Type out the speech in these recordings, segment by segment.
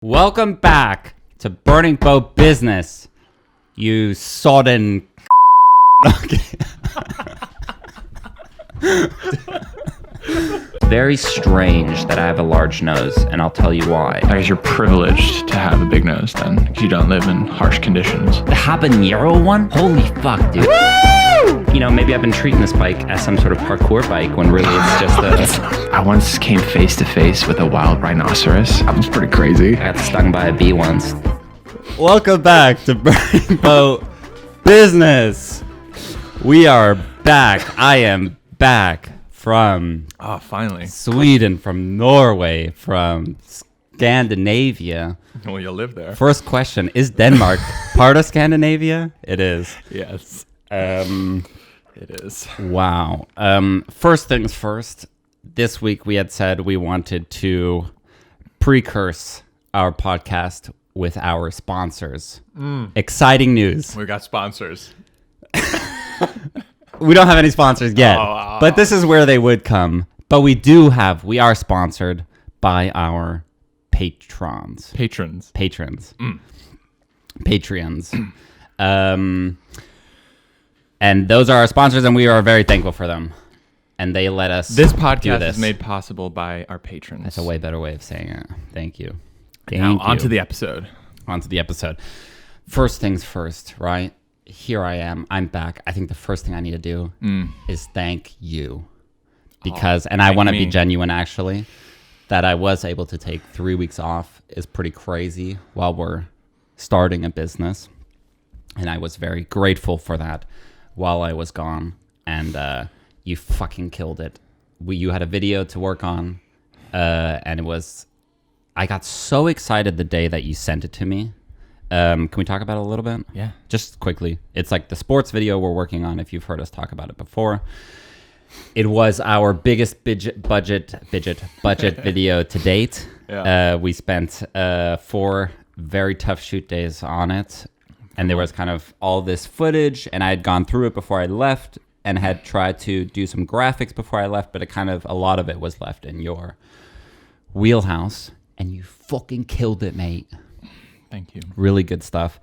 Welcome back to Burning Boat Business, you sodden. Very strange that I have a large nose, and I'll tell you why. I guess you're privileged to have a big nose then, because you don't live in harsh conditions. The habanero one? Holy fuck, dude. You know, maybe I've been treating this bike as some sort of parkour bike when really it's just a... I once came face to face with a wild rhinoceros. That was pretty crazy. I got stung by a bee once. Welcome back to Burning Boat Business. We are back. I am back from... Oh, finally. Sweden, from Norway, from Scandinavia. Well, you'll live there. First question, is Denmark part of Scandinavia? It is. Yes. It is. Wow. First things first, this week we had said we wanted to precurse our podcast with our sponsors. Exciting news. We got sponsors. We don't have any sponsors yet, but this is where they would come. But we are sponsored by our patrons. Patrons. Patreons. And those are our sponsors, and we are very thankful for them. And they let us This podcast is made possible by our patrons. That's a way better way of saying it. Thank you. Now, on to the episode. First things first, right? Here I am. I'm back. I think the first thing I need to do is thank you. Because, and I want to be genuine, actually, that I was able to take 3 weeks off is pretty crazy while we're starting a business. And I was very grateful for that while I was gone. And you fucking killed it. You had a video to work on. And it was... I got so excited the day that you sent it to me. Can we talk about it a little bit? Yeah. Just quickly. It's like the sports video we're working on, if you've heard us talk about it before. It was our biggest budget video to date. Yeah. We spent 4 very tough shoot days on it. And there was kind of all this footage, and I had gone through it before I left and had tried to do some graphics before I left, but a lot of it was left in your wheelhouse, and you fucking killed it, mate. Thank you. Really good stuff.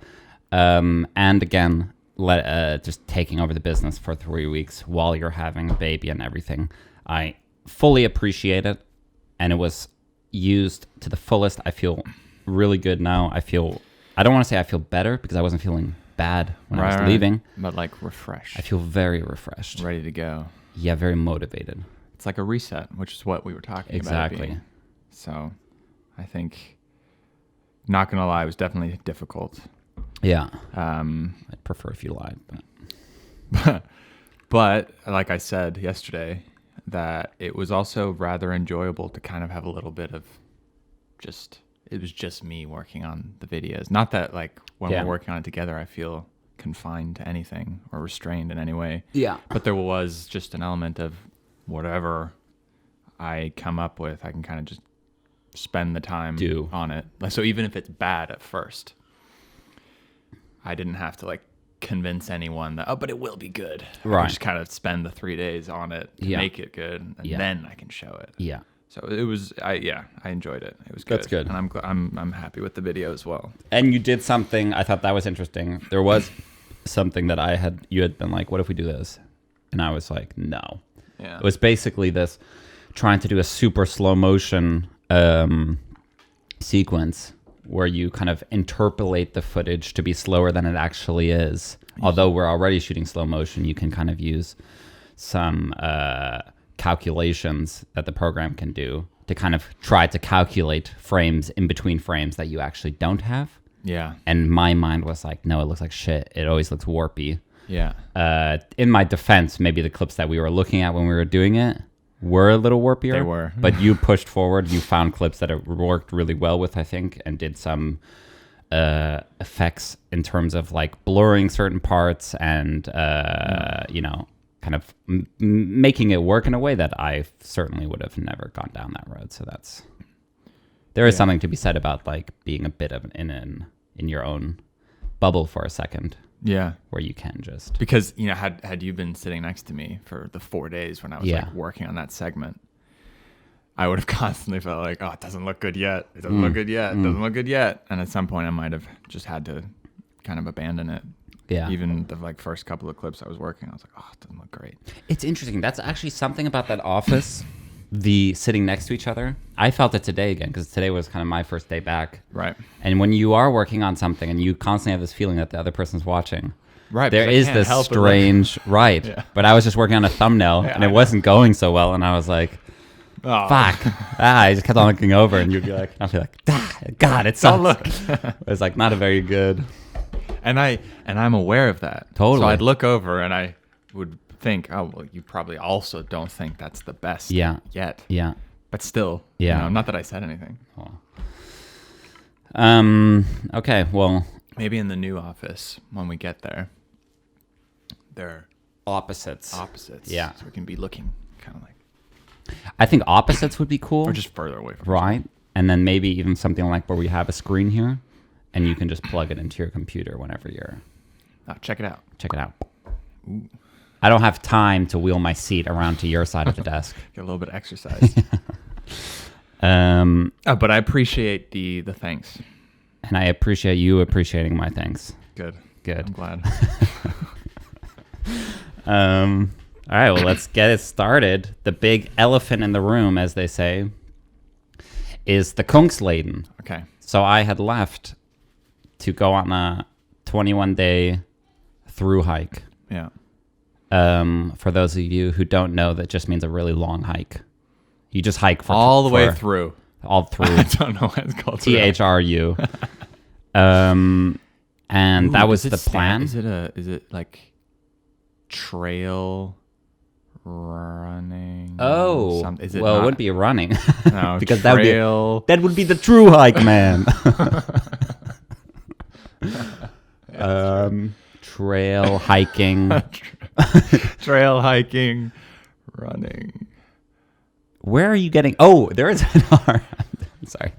And again, just taking over the business for 3 weeks while you're having a baby and everything. I fully appreciate it, and it was used to the fullest. I feel really good now. I don't want to say I feel better, because I wasn't feeling bad when I was leaving. But like refreshed. I feel very refreshed. Ready to go. Yeah, very motivated. It's like a reset, which is what we were talking about. Exactly. So I think, not going to lie, it was definitely difficult. Yeah. I'd prefer if you lied. But like I said yesterday, that it was also rather enjoyable to kind of have a little bit of it was just me working on the videos. Not that like when we're working on it together, I feel confined to anything or restrained in any way. Yeah. But there was just an element of whatever I come up with, I can kind of just spend the time on it. Like, so even if it's bad at first, I didn't have to like convince anyone that, but it will be good. Right. I just kind of spend the 3 days on it to make it good, and then I can show it. Yeah. So it was, I enjoyed it. It was good. That's good. And I'm happy with the video as well. And you did something, I thought that was interesting. There was something that you had been like, what if we do this? And I was like, no. Yeah. It was basically this, trying to do a super slow motion sequence where you kind of interpolate the footage to be slower than it actually is. Although we're already shooting slow motion, you can kind of use some calculations that the program can do to kind of try to calculate frames in between frames that you actually don't have. Yeah. And my mind was like, no, it looks like shit. It always looks warpy. Yeah. In my defense, maybe the clips that we were looking at when we were doing it were a little warpier. They were. But you pushed forward. You found clips that it worked really well with, I think, and did some effects in terms of like blurring certain parts and, kind of making it work in a way that I certainly would have never gone down that road. So there is something to be said about like being a bit of in your own bubble for a second. Yeah. Where you can just... Because, had you been sitting next to me for the 4 days when I was like working on that segment, I would have constantly felt like, oh, it doesn't look good yet. It doesn't look good yet. It doesn't look good yet. And at some point, I might have just had to kind of abandon it. Yeah. Even the first couple of clips I was working, I was like, oh, it doesn't look great. It's interesting. That's actually something about that office, the sitting next to each other. I felt it today again because today was kind of my first day back. Right. And when you are working on something and you constantly have this feeling that the other person's watching, right? There is this strange right. Yeah. But I was just working on a thumbnail and it wasn't going so well, and I was like, fuck. I just kept on looking over, and you'd be like, I'll be like, God, it sucks. Look. It's like not a very good. And I'm aware of that. Totally. So I'd look over and I would think, oh, well, you probably also don't think that's the best yet. Yeah. But still, not that I said anything. Okay, well. Maybe in the new office, when we get there, they're opposites. Yeah. So we can be looking kind of like. I think opposites would be cool. Or just further away from right? And then maybe even something like where we have a screen here and you can just plug it into your computer whenever you're... Oh, check it out. Ooh. I don't have time to wheel my seat around to your side of the desk. Get a little bit of exercise. But I appreciate the thanks. And I appreciate you appreciating my thanks. Good. I'm glad. All right, well, let's get it started. The big elephant in the room, as they say, is the Kungsleden. Okay. So I had left to go on a 21-day through hike. Yeah. For those of you who don't know, that just means a really long hike. You just hike for all the way through. All through. I don't know what it's called. THRU. And that was the plan. Is it like trail running? Oh, is it well, it wouldn't be running. No, because trail. that would be the true hike, man. Trail hiking. Trail hiking, running. Where are you getting? Oh, there is an R. Sorry.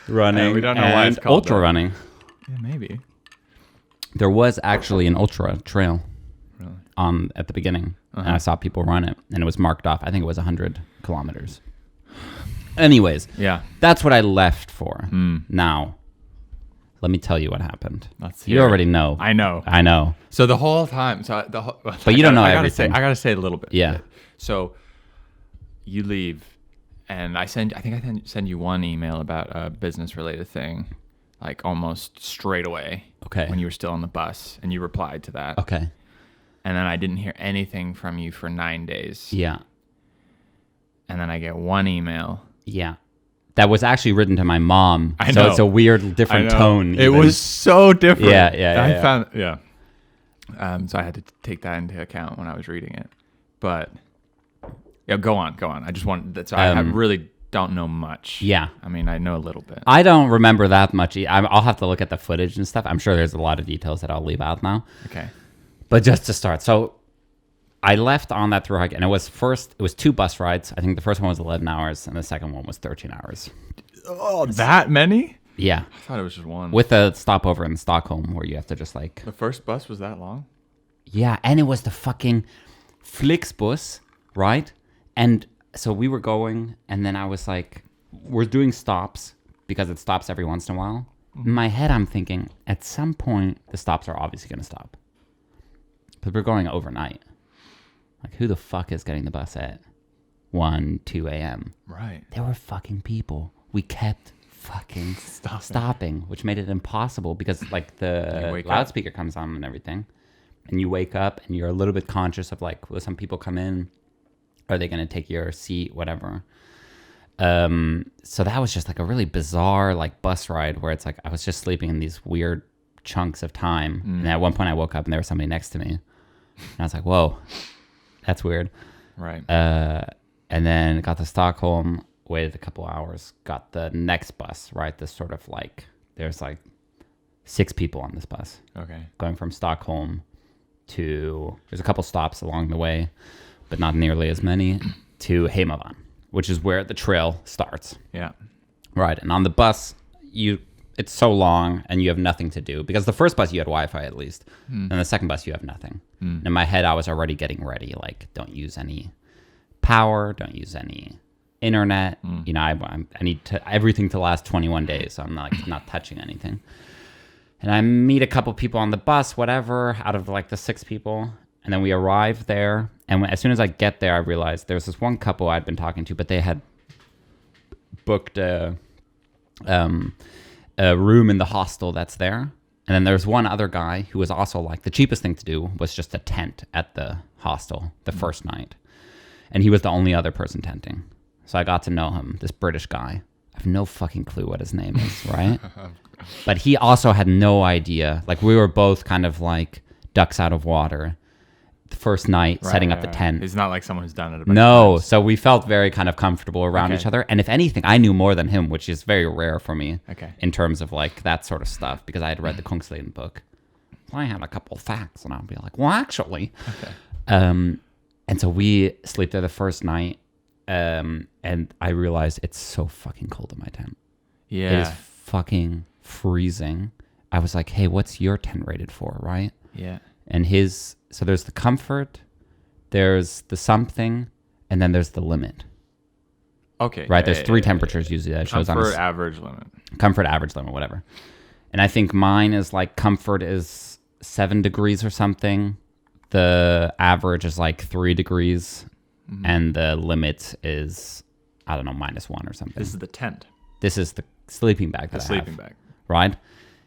Running. We don't know why it's called ultra running. Yeah, maybe. There was actually an ultra trail. Really? At the beginning, and I saw people run it, and it was marked off. I think it was 100 kilometers. Anyways, yeah, that's what I left for. Now, let me tell you what happened. You already know. I know. So the whole time, but you don't know everything. I gotta say a little bit. Yeah. So you leave, and I think I send you one email about a business-related thing, like almost straight away. Okay. When you were still on the bus, and you replied to that. Okay. And then I didn't hear anything from you for 9 days. Yeah. And then I get one email. Yeah. That was actually written to my mom. I so know. it's a weird, different tone. It was so different. Yeah. So I had to take that into account when I was reading it. But yeah, go on. I just want that. So I really don't know much. Yeah. I mean, I know a little bit. I don't remember that much. I'll have to look at the footage and stuff. I'm sure there's a lot of details that I'll leave out now. Okay. But just to start, so I left on that through hike, and it was 2 bus rides. I think the first one was 11 hours, and the second one was 13 hours. Oh, that many? Yeah. I thought it was just one. With a stopover in Stockholm where you have to just like... The first bus was that long? Yeah, and it was the fucking Flixbus, right? And so we were going, and then I was like, we're doing stops, because it stops every once in a while. In my head, I'm thinking, at some point, the stops are obviously going to stop. Because we're going overnight. Like, who the fuck is getting the bus at 1, 2 a.m.? Right. There were fucking people. We kept fucking stopping, which made it impossible because, like, the loudspeaker comes on and everything. And you wake up and you're a little bit conscious of, like, will some people come in? Are they going to take your seat? Whatever. So that was just, like, a really bizarre, like, bus ride where it's like I was just sleeping in these weird chunks of time. And at one point I woke up and there was somebody next to me. And I was like, whoa, that's weird. Right. And then got to Stockholm, waited a couple hours, got the next bus, right? This sort of like, there's like 6 people on this bus. Okay. Going from Stockholm to, there's a couple stops along the way, but not nearly as many, to Hemavan, which is where the trail starts. Yeah. Right. And on the bus, it's so long and you have nothing to do, because the first bus you had Wi-Fi at least, and the second bus you have nothing. In my head, I was already getting ready, like, don't use any power, don't use any internet. You know, I need everything to last 21 days. So I'm not touching anything. And I meet a couple people on the bus, whatever, out of like the 6 people. And then we arrive there. And as soon as I get there, I realized there's this one couple I'd been talking to, but they had booked a room in the hostel that's there. And then there's one other guy who was also like, the cheapest thing to do was just a tent at the hostel the first night. And he was the only other person tenting. So I got to know him, this British guy. I have no fucking clue what his name is, right? But he also had no idea. Like, we were both kind of like ducks out of water the first night, setting up the tent. He's not like someone who's done it a bunch of times. So we felt very kind of comfortable around each other. And if anything, I knew more than him, which is very rare for me in terms of like that sort of stuff, because I had read the Kungsleden book. So I had a couple of facts, and I'd be like, well, actually. And so we sleep there the first night, and I realized it's so fucking cold in my tent. Yeah. It is fucking freezing. I was like, hey, what's your tent rated for, right? Yeah. And so there's the comfort, there's the something, and then there's the limit. Okay. Right? There's 3 temperatures usually that shows on comfort, average, limit. Comfort, average, limit, whatever. And I think mine is like comfort is 7 degrees or something. The average is like 3 degrees. And the limit is, I don't know, -1 or something. This is the tent. This is the sleeping bag that I have. The sleeping bag. Right?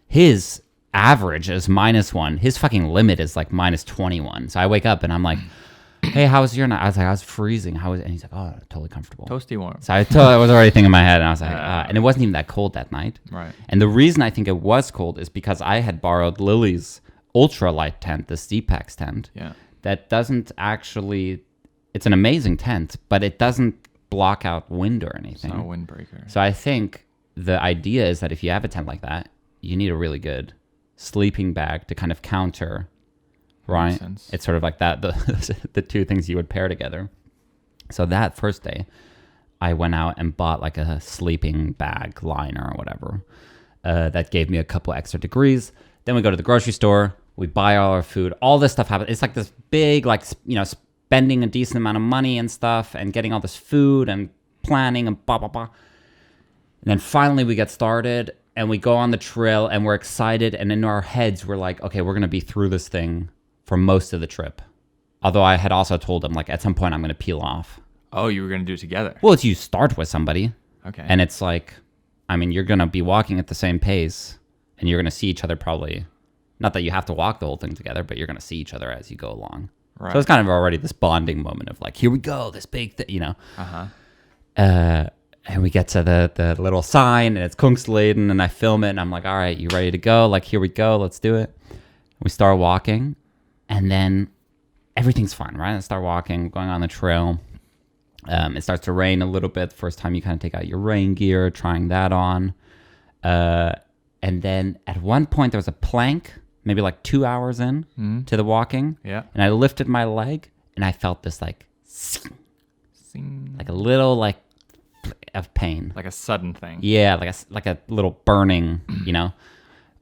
His average is -1. His fucking limit is like -21. So I wake up and I'm like, hey, how was your night? I was like, I was freezing. And he's like, oh, totally comfortable. Toasty warm. So I was already thinking in my head, and I was like, and it wasn't even that cold that night. Right. And the reason I think it was cold is because I had borrowed Lily's ultralight tent, the Steepax tent. Yeah. That doesn't actually, it's an amazing tent, but it doesn't block out wind or anything. It's not a windbreaker. So I think the idea is that if you have a tent like that, you need a really good sleeping bag to kind of counter, right? It's sort of like that, the 2 things you would pair together. So that first day, I went out and bought like a sleeping bag liner or whatever. That gave me a couple extra degrees. Then we go to the grocery store, we buy all our food, all this stuff happens. It's like this big, like, you know, spending a decent amount of money and stuff and getting all this food and planning and blah, blah, blah. And then finally we get started and we go on the trail and we're excited. And in our heads, we're like, okay, we're going to be through this thing for most of the trip. Although I had also told them, like, at some point I'm going to peel off. Oh, you were going to do it together? Well, it's you start with somebody. Okay. And it's like, I mean, you're going to be walking at the same pace and you're going to see each other probably, not that you have to walk the whole thing together, but you're going to see each other as you go along. Right. So it's kind of already this bonding moment of like, here we go, this big thing, you know. And we get to the little sign and it's Kungsleden and I film it and I'm like, all right, you ready to go? Like, here we go, let's do it. We start walking and then everything's fine, right? I start walking, going on the trail. It starts to rain a little bit. First time you kind of take out your rain gear, trying that on. And then at one point there was a plank, maybe like 2 hours in to the walking. Yeah. And I lifted my leg and I felt this like, sing, like a little like of pain. Like a sudden thing. Yeah, like a little burning, you know,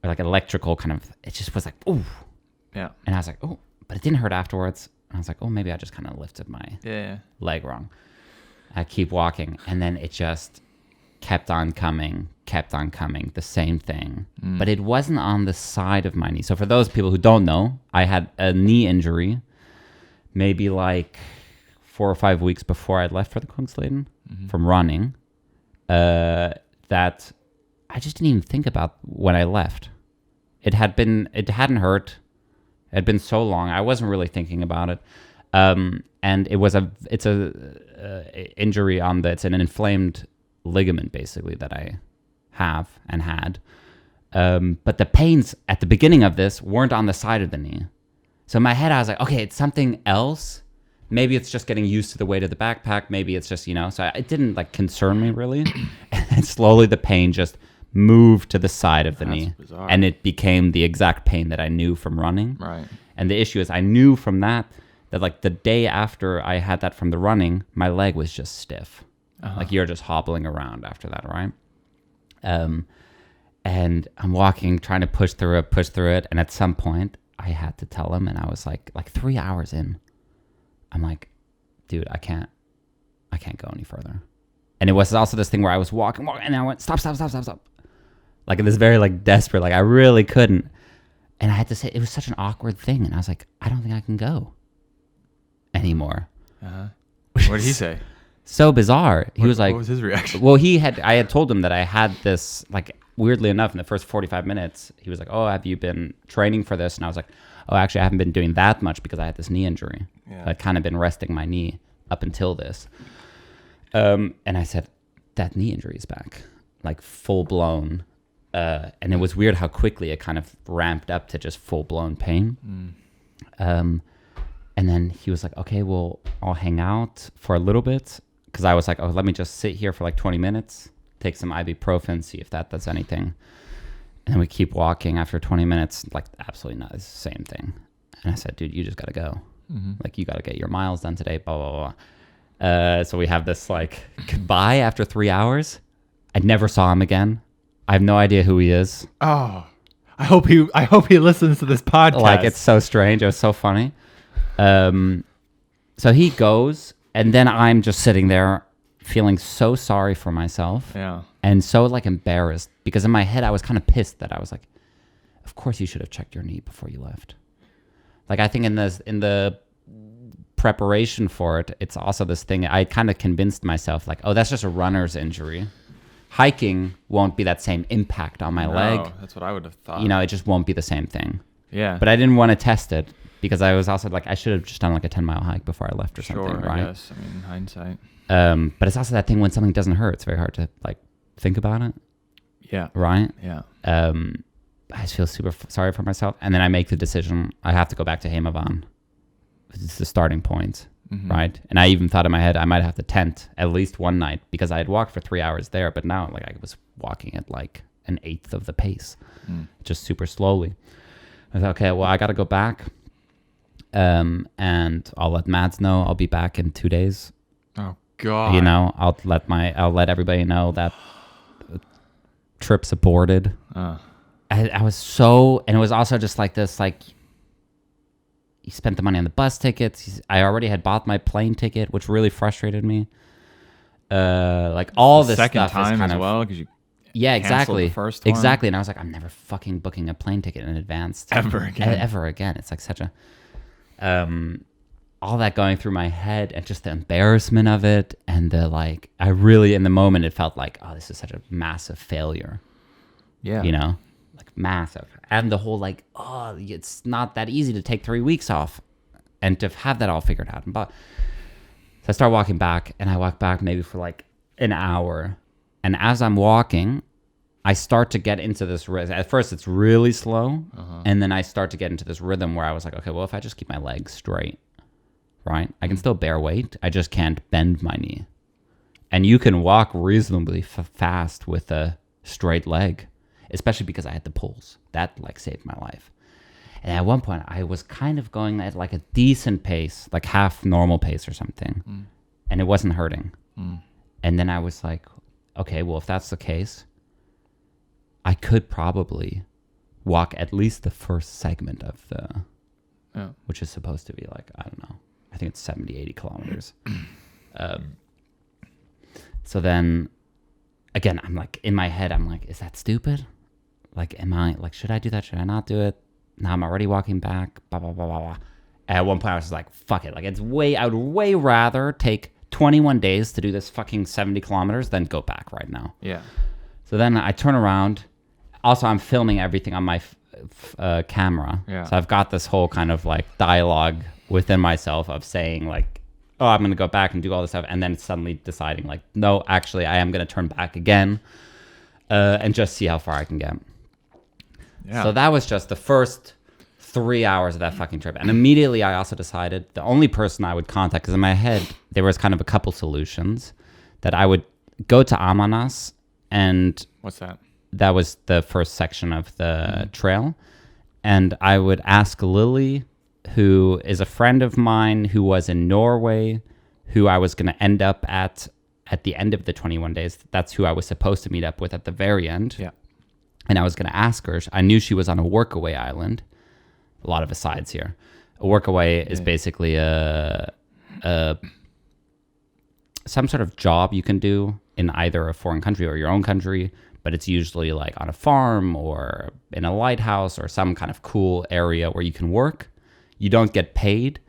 or like electrical kind of, it just was like, ooh. Yeah. And I was like, oh, but it didn't hurt afterwards. And I was like, oh, maybe I just kind of lifted my leg wrong. I keep walking and then it just kept on coming, the same thing. But it wasn't on the side of my knee. So for those people who don't know, I had a knee injury maybe like 4 or 5 weeks before I left for the Kungsleden from running that I just didn't even think about when I left. It hadn't hurt. It had been so long. I wasn't really thinking about it. And it's a injury it's an inflamed ligament basically that I have and had. But the pains at the beginning of this weren't on the side of the knee. So in my head, I was like, okay, it's something else. Maybe it's just getting used to the weight of the backpack. Maybe it's just, you know, so it didn't like concern me really. And slowly the pain just moved to the side of the knee. Bizarre. And it became the exact pain that I knew from running. Right. And the issue is I knew from that like the day after I had that from the running, my leg was just stiff. Like you're just hobbling around after that, right? And I'm walking, trying to push through it. And at some point I had to tell him, and I was like 3 hours in, I'm like, dude, I can't I can't go any further. And it was also this thing where I was walking, and I went, stop. Like this very like desperate, like I really couldn't. And I had to say, it was such an awkward thing. And I was like, I don't think I can go anymore. What did he say? So bizarre. He was like, what was his reaction? Well, I had told him that I had this, like, weirdly enough, in the first 45 minutes, he was like, oh, have you been training for this? And I was like, oh, actually, I haven't been doing that much because I had this knee injury. Yeah. I'd kind of been resting my knee up until this. And I said, that knee injury is back, like full blown. And it was weird how quickly it kind of ramped up to just full blown pain. And then he was like, okay, well, I'll hang out for a little bit. Because I was like, oh, let me just sit here for like 20 minutes, take some ibuprofen, see if that does anything. And then we keep walking after 20 minutes, like absolutely not, it's the same thing. And I said, dude, you just got to go. Like, you got to get your miles done today, blah, blah, blah. So we have this like goodbye after 3 hours. I never saw him again. I have no idea who he is. Oh, I hope he listens to this podcast. Like, it's so strange. It was so funny. So he goes, and then I'm just sitting there feeling so sorry for myself. Yeah. And so like embarrassed, because in my head I was kind of pissed that I was like, of course you should have checked your knee before you left. Like, I think in the preparation for it, it's also this thing, I kind of convinced myself like, oh, that's just a runner's injury. Hiking won't be that same impact on my leg. That's what I would have thought. You know, it just won't be the same thing. Yeah. But I didn't want to test it because I was also like, I should have just done like a 10-mile hike before I left or something, right? I guess. I mean, hindsight. But it's also that thing when something doesn't hurt, it's very hard to like think about it. Yeah. Right? Yeah. I just feel super sorry for myself. And then I make the decision, I have to go back to Hemavan. It's the starting point. Right. And I even thought in my head I might have to tent at least one night because I had walked for 3 hours there, but now like I was walking at like an eighth of the pace, just super slowly. I thought, okay, well, I got to go back, and I'll let Mads know I'll be back in 2 days. Oh God! You know, I'll let everybody know that trip's aborted. I was so, and it was also just like this, like. He spent the money on the bus tickets. I already had bought my plane ticket, which really frustrated me. Like all this second stuff time is kind as of, well, because you exactly the first one. Exactly. And I was like, I'm never fucking booking a plane ticket in advance ever again. It's like such a all that going through my head, and just the embarrassment of it, and the like. I really, in the moment, it felt like, oh, this is such a massive failure. Yeah, you know. Like massive. And the whole like, oh, it's not that easy to take 3 weeks off and to have that all figured out. But so I start walking back, and I walk back maybe for like an hour. And as I'm walking, I start to get into this rhythm. At first it's really slow. And then I start to get into this rhythm where I was like, okay, well, if I just keep my legs straight, right? I can still bear weight. I just can't bend my knee. And you can walk reasonably fast with a straight leg. Especially because I had the pulls. That like saved my life. And at one point I was kind of going at like a decent pace, like half normal pace or something. And it wasn't hurting. And then I was like, okay, well, if that's the case, I could probably walk at least the first segment of the, which is supposed to be like, I don't know, I think it's 70, 80 kilometers. So then again, I'm like, in my head, I'm like, is that stupid? Like, am I, like, should I do that? Should I not do it? Now I'm already walking back, blah, blah, blah, blah, blah. And at one point I was just like, fuck it. Like, I would way rather take 21 days to do this fucking 70 kilometers than go back right now. Yeah. So then I turn around. Also, I'm filming everything on my camera. Yeah. So I've got this whole kind of like dialogue within myself of saying like, oh, I'm going to go back and do all this stuff. And then suddenly deciding like, no, actually, I am going to turn back again and just see how far I can get. Yeah. So that was just the first 3 hours of that fucking trip. And immediately I also decided the only person I would contact, because in my head, there was kind of a couple solutions, that I would go to Ammarnäs and... What's that? That was the first section of the trail. And I would ask Lily, who is a friend of mine who was in Norway, who I was going to end up at the end of the 21 days. That's who I was supposed to meet up with at the very end. Yeah. And I was going to ask her. I knew she was on a Workaway island. A lot of asides here. A Workaway is basically a some sort of job you can do in either a foreign country or your own country, but it's usually like on a farm or in a lighthouse or some kind of cool area where you can work. You don't get paid,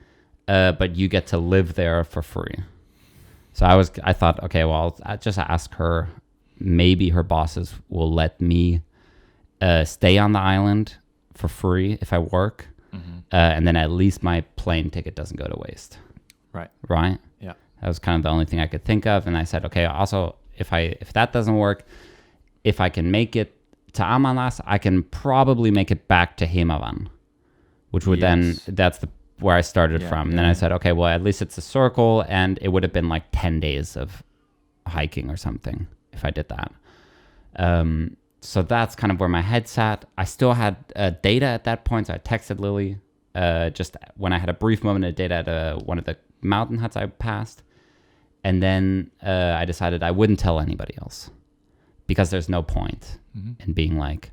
but you get to live there for free. So I thought, okay, well, I'll just ask her. Maybe her bosses will let me stay on the island for free if I work, and then at least my plane ticket doesn't go to waste. Right. Yeah. That was kind of the only thing I could think of, and I said, okay. Also, if that doesn't work, if I can make it to Ammarnäs, I can probably make it back to Hemavan, which would then that's where I started from. And then I said, okay, well, at least it's a circle, and it would have been like 10 days of hiking or something if I did that. So that's kind of where my head sat. I still had data at that point, so I texted Lily just when I had a brief moment of data at one of the mountain huts I passed. And then I decided I wouldn't tell anybody else because there's no point in being like,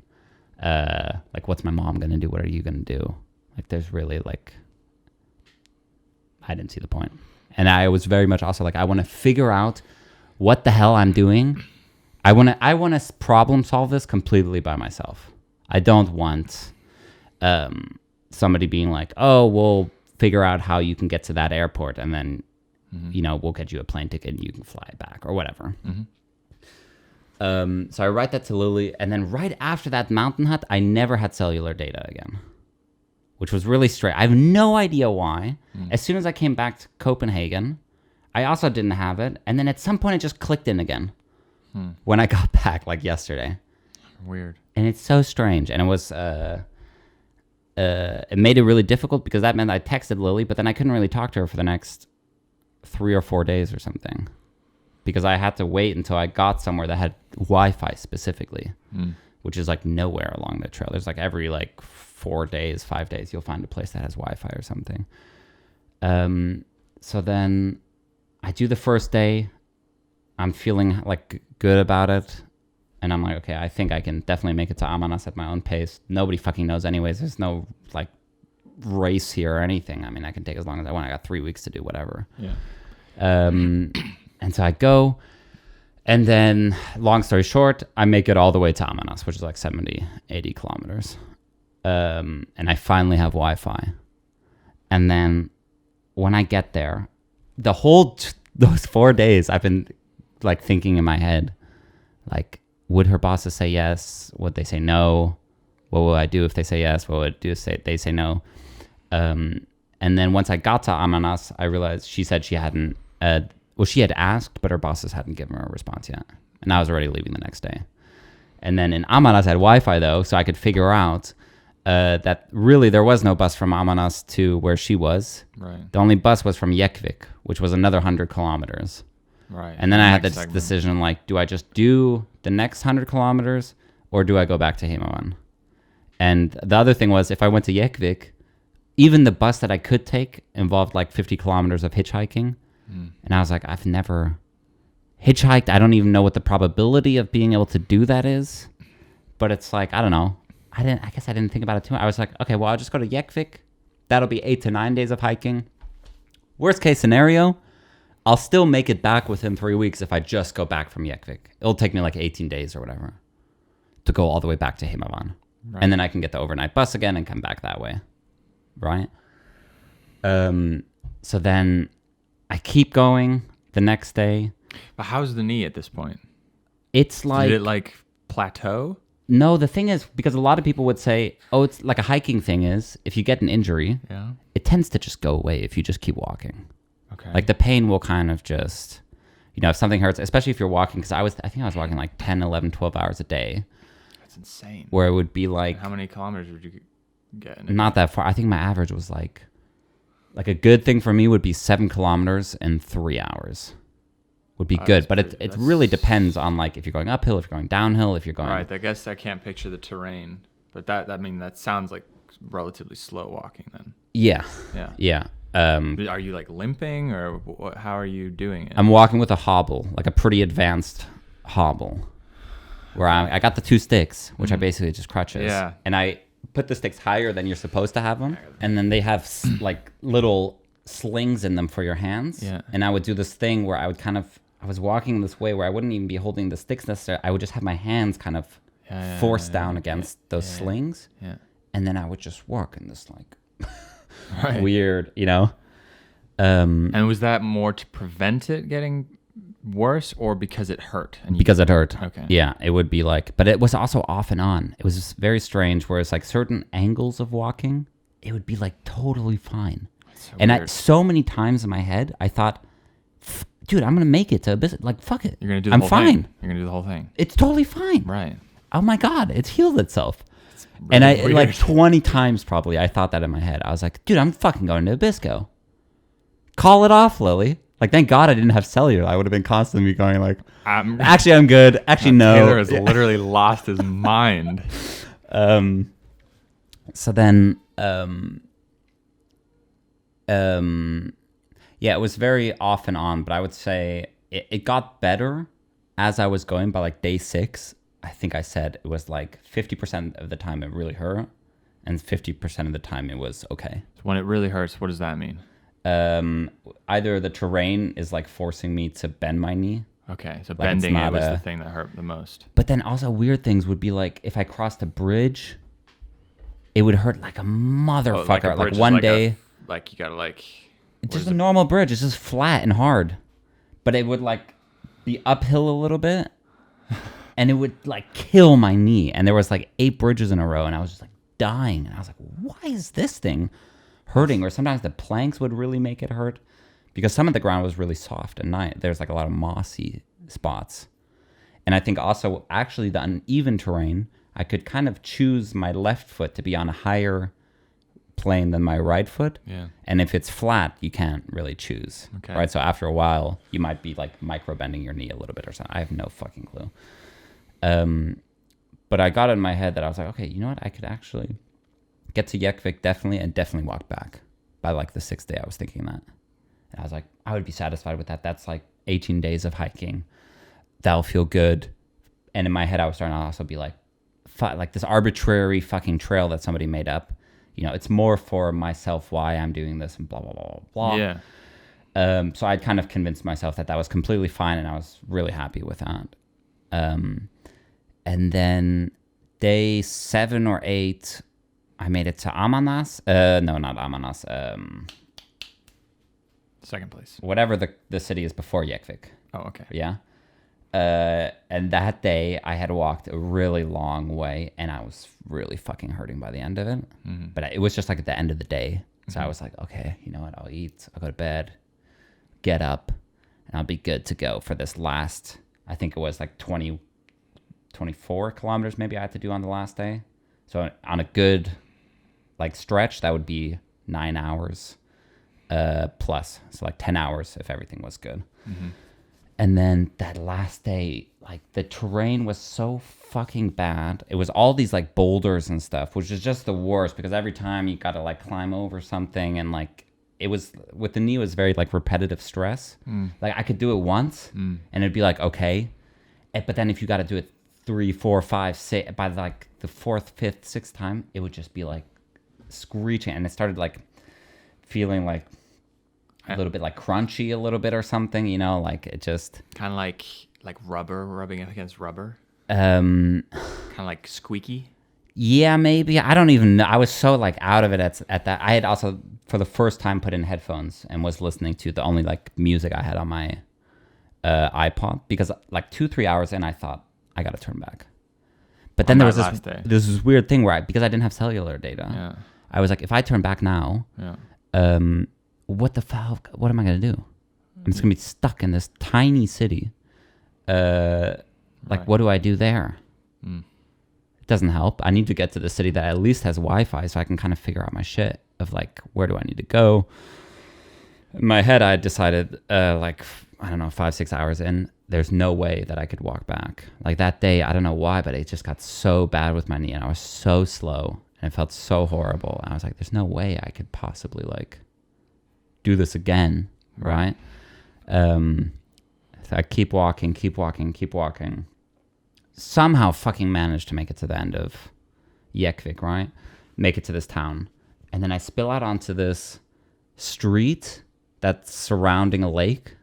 what's my mom going to do? What are you going to do? Like, there's really like, I didn't see the point. And I was very much also like, I want to figure out what the hell I'm doing. I want to problem solve this completely by myself. I don't want somebody being like, oh, we'll figure out how you can get to that airport and then, we'll get you a plane ticket and you can fly back or whatever. So I write that to Lily. And then right after that mountain hut, I never had cellular data again, which was really strange. I have no idea why. As soon as I came back to Copenhagen, I also didn't have it. And then at some point, it just clicked in again when I got back, like yesterday. Weird. And it's so strange. And it was, it made it really difficult because that meant I texted Lily, but then I couldn't really talk to her for the next 3 or 4 days or something because I had to wait until I got somewhere that had Wi-Fi specifically, which is like nowhere along the trail. There's like every like 4 days, 5 days, you'll find a place that has Wi-Fi or something. So then I do the first day. I'm feeling like good about it. And I'm like, okay, I think I can definitely make it to Ammarnäs at my own pace. Nobody fucking knows anyways. There's no like race here or anything. I mean, I can take as long as I want. I got 3 weeks to do whatever. Yeah. And so I go. And then, long story short, I make it all the way to Ammarnäs, which is like 70, 80 kilometers. And I finally have Wi-Fi. And then when I get there, the whole those 4 days, I've been like thinking in my head, like, would her bosses say yes? Would they say no? What will I do if they say yes? What would I do if they say no? And then once I got to Ammarnäs, I realized she said she hadn't, she had asked, but her bosses hadn't given her a response yet. And I was already leaving the next day. And then in Ammarnäs, I had Wi-Fi though, so I could figure out that really there was no bus from Ammarnäs to where she was. Right. The only bus was from Jäkkvik, which was another 100 kilometers. Right. And then I had this decision, like, do I just do the next 100 kilometers or do I go back to Hemavan? And the other thing was, if I went to Jäkkvik, even the bus that I could take involved like 50 kilometers of hitchhiking. And I was like, I've never hitchhiked. I don't even know what the probability of being able to do that is. But it's like, I don't know. I guess I didn't think about it too much. I was like, okay, well, I'll just go to Jäkkvik. That'll be 8 to 9 days of hiking. Worst case scenario, I'll still make it back within 3 weeks if I just go back from Jäkkvik. It'll take me like 18 days or whatever to go all the way back to Hemavan. Right. And then I can get the overnight bus again and come back that way. Right? So then I keep going the next day. But how's the knee at this point? It's like... Did it like plateau? No, the thing is, because a lot of people would say, oh, it's like a hiking thing is, if you get an injury, it tends to just go away if you just keep walking. Okay. Like the pain will kind of just, if something hurts, especially if you're walking, because I think I was walking like 10, 11, 12 hours a day. That's insane. Where it would be like... How many kilometers would you get? Not that far. I think my average was like a good thing for me would be 7 kilometers in 3 hours. Would be good, but it really depends on like if you're going uphill, if you're going downhill, if you're going... Right, I guess I can't picture the terrain, but that sounds like relatively slow walking then. Yeah. Are you like limping or how are you doing it? I'm walking with a hobble, like a pretty advanced hobble, where I got the 2 sticks, which are basically just crutches. Yeah. And I put the sticks higher than you're supposed to have them, and then they have like little slings in them for your hands. Yeah. And I would do this thing where I was walking this way where I wouldn't even be holding the sticks necessarily. I would just have my hands kind of forced down against those slings. Yeah. And then I would just walk in this like weird, you know. And was that more to prevent it getting worse or because it hurt? Because it hurt. Okay. Yeah, it would be like, but it was also off and on. It was just very strange, whereas like certain angles of walking, it would be like totally fine. So and so many times in my head, I thought, dude, I'm going to make it to Abisko. Like, fuck it. You're going to do the whole fine. Thing. You're going to do the whole thing. It's totally fine. Right. Oh my God, it's healed itself. It's really and I weird. like 20 times probably, I thought that in my head. I was like, dude, I'm fucking going to Abisko. Call it off, Lily. Like, thank God I didn't have cellular. I would have been constantly going like, actually, I'm good. Actually, no. Taylor has literally lost his mind. So then, yeah, it was very off and on, but I would say it got better as I was going. By like day 6, I think I said it was like 50% of the time it really hurt, and 50% of the time it was okay. So when it really hurts, what does that mean? Either the terrain is like forcing me to bend my knee. Okay, so like bending it was the thing that hurt the most. But then also weird things would be like if I crossed a bridge, it would hurt like a motherfucker. Like one day, like you gotta like. It's just a normal bridge. It's just flat and hard, but it would like be uphill a little bit, and it would like kill my knee. And there was like 8 bridges in a row, and I was just like dying. And I was like, why is this thing hurting? Or sometimes the planks would really make it hurt because some of the ground was really soft and there's like a lot of mossy spots. And I think also actually the uneven terrain, I could kind of choose my left foot to be on a higher plane than my right foot. Yeah. And if it's flat, you can't really choose. Okay. Right. So after a while, you might be like micro bending your knee a little bit or something. I have no fucking clue. But I got it in my head that I was like, okay, you know what? I could actually get to Jäkkvik definitely walk back. By like the 6th day, I was thinking that. And I was like, I would be satisfied with that. That's like 18 days of hiking. That'll feel good. And in my head, I was starting to also be like this arbitrary fucking trail that somebody made up. You know, it's more for myself why I'm doing this and blah, blah, blah, blah. Yeah. So I'd kind of convinced myself that was completely fine, and I was really happy with that. And then day 7 or 8, I made it to Ammarnäs. No, not Ammarnäs. Second place. Whatever the city is before Jäkkvik. Oh, okay. Yeah. And that day I had walked a really long way, and I was really fucking hurting by the end of it. Mm-hmm. But it was just like at the end of the day. So I was like, okay, you know what? I'll eat. I'll go to bed, get up, and I'll be good to go for this last, I think it was like 24 kilometers maybe I had to do on the last day. So on a good like stretch, that would be 9 hours plus. So like 10 hours if everything was good. Mm-hmm. And then that last day, like the terrain was so fucking bad. It was all these like boulders and stuff, which is just the worst because every time you got to like climb over something, and like it was with the knee, it was very like repetitive stress. Like I could do it once and it'd be like, okay. But then if you got to do it 3, 4, 5, 6, by like the 4th, 5th, 6th time, it would just be like screeching. And it started like feeling like a little bit like crunchy a little bit or something, you know, like it just kind of like rubber rubbing up against rubber. Kind of like squeaky. Yeah, maybe. I don't even know. I was so like out of it at that. I had also for the first time put in headphones and was listening to the only like music I had on my iPod, because like 2-3 hours in I thought I got to turn back. But then there was this weird thing where because I didn't have cellular data, I was like, if I turn back now, what the fuck? What am I gonna do? I'm just gonna be stuck in this tiny city. What do I do there? It doesn't help. I need to get to the city that at least has Wi-Fi so I can kind of figure out my shit of like, where do I need to go? In my head, I decided I don't know, 5-6 hours in, there's no way that I could walk back. Like that day, I don't know why, but it just got so bad with my knee and I was so slow and it felt so horrible. And I was like, there's no way I could possibly like do this again, right? So I keep walking. Somehow fucking managed to make it to the end of Jäkkvik, right? Make it to this town. And then I spill out onto this street that's surrounding a lake,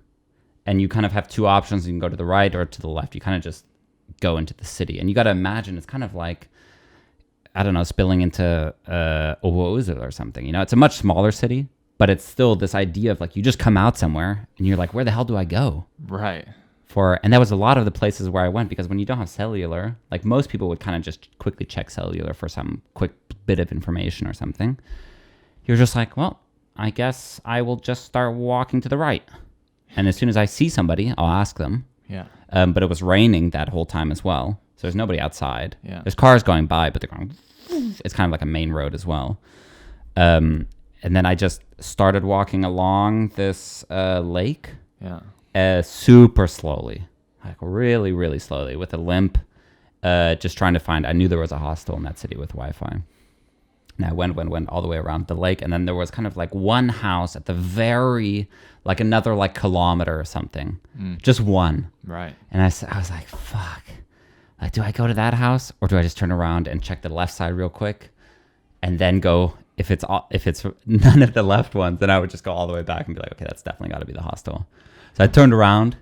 and you kind of have two options. You can go to the right or to the left. You kind of just go into the city, and you got to imagine it's kind of like, I don't know, spilling into Oberhausen or something. You know, it's a much smaller city, but it's still this idea of like you just come out somewhere and you're like, where the hell do I go? Right. And that was a lot of the places where I went, because when you don't have cellular, like most people would kind of just quickly check cellular for some quick bit of information or something. You're just like, well, I guess I will just start walking to the right. And as soon as I see somebody, I'll ask them. Yeah. But it was raining that whole time as well. So there's nobody outside. Yeah. There's cars going by, but they're going, it's kind of like a main road as well. And then I just started walking along this lake. Yeah. Super slowly, like really, really slowly, with a limp, just trying to find, I knew there was a hostel in that city with Wi-Fi. And I went all the way around the lake, and then there was kind of like one house at the very, like another like kilometer or something, just one. Right. And I was like, fuck, like, do I go to that house, or do I just turn around and check the left side real quick, and then go? If it's none of the left ones, then I would just go all the way back and be like, okay, that's definitely got to be the hostel. So I turned around,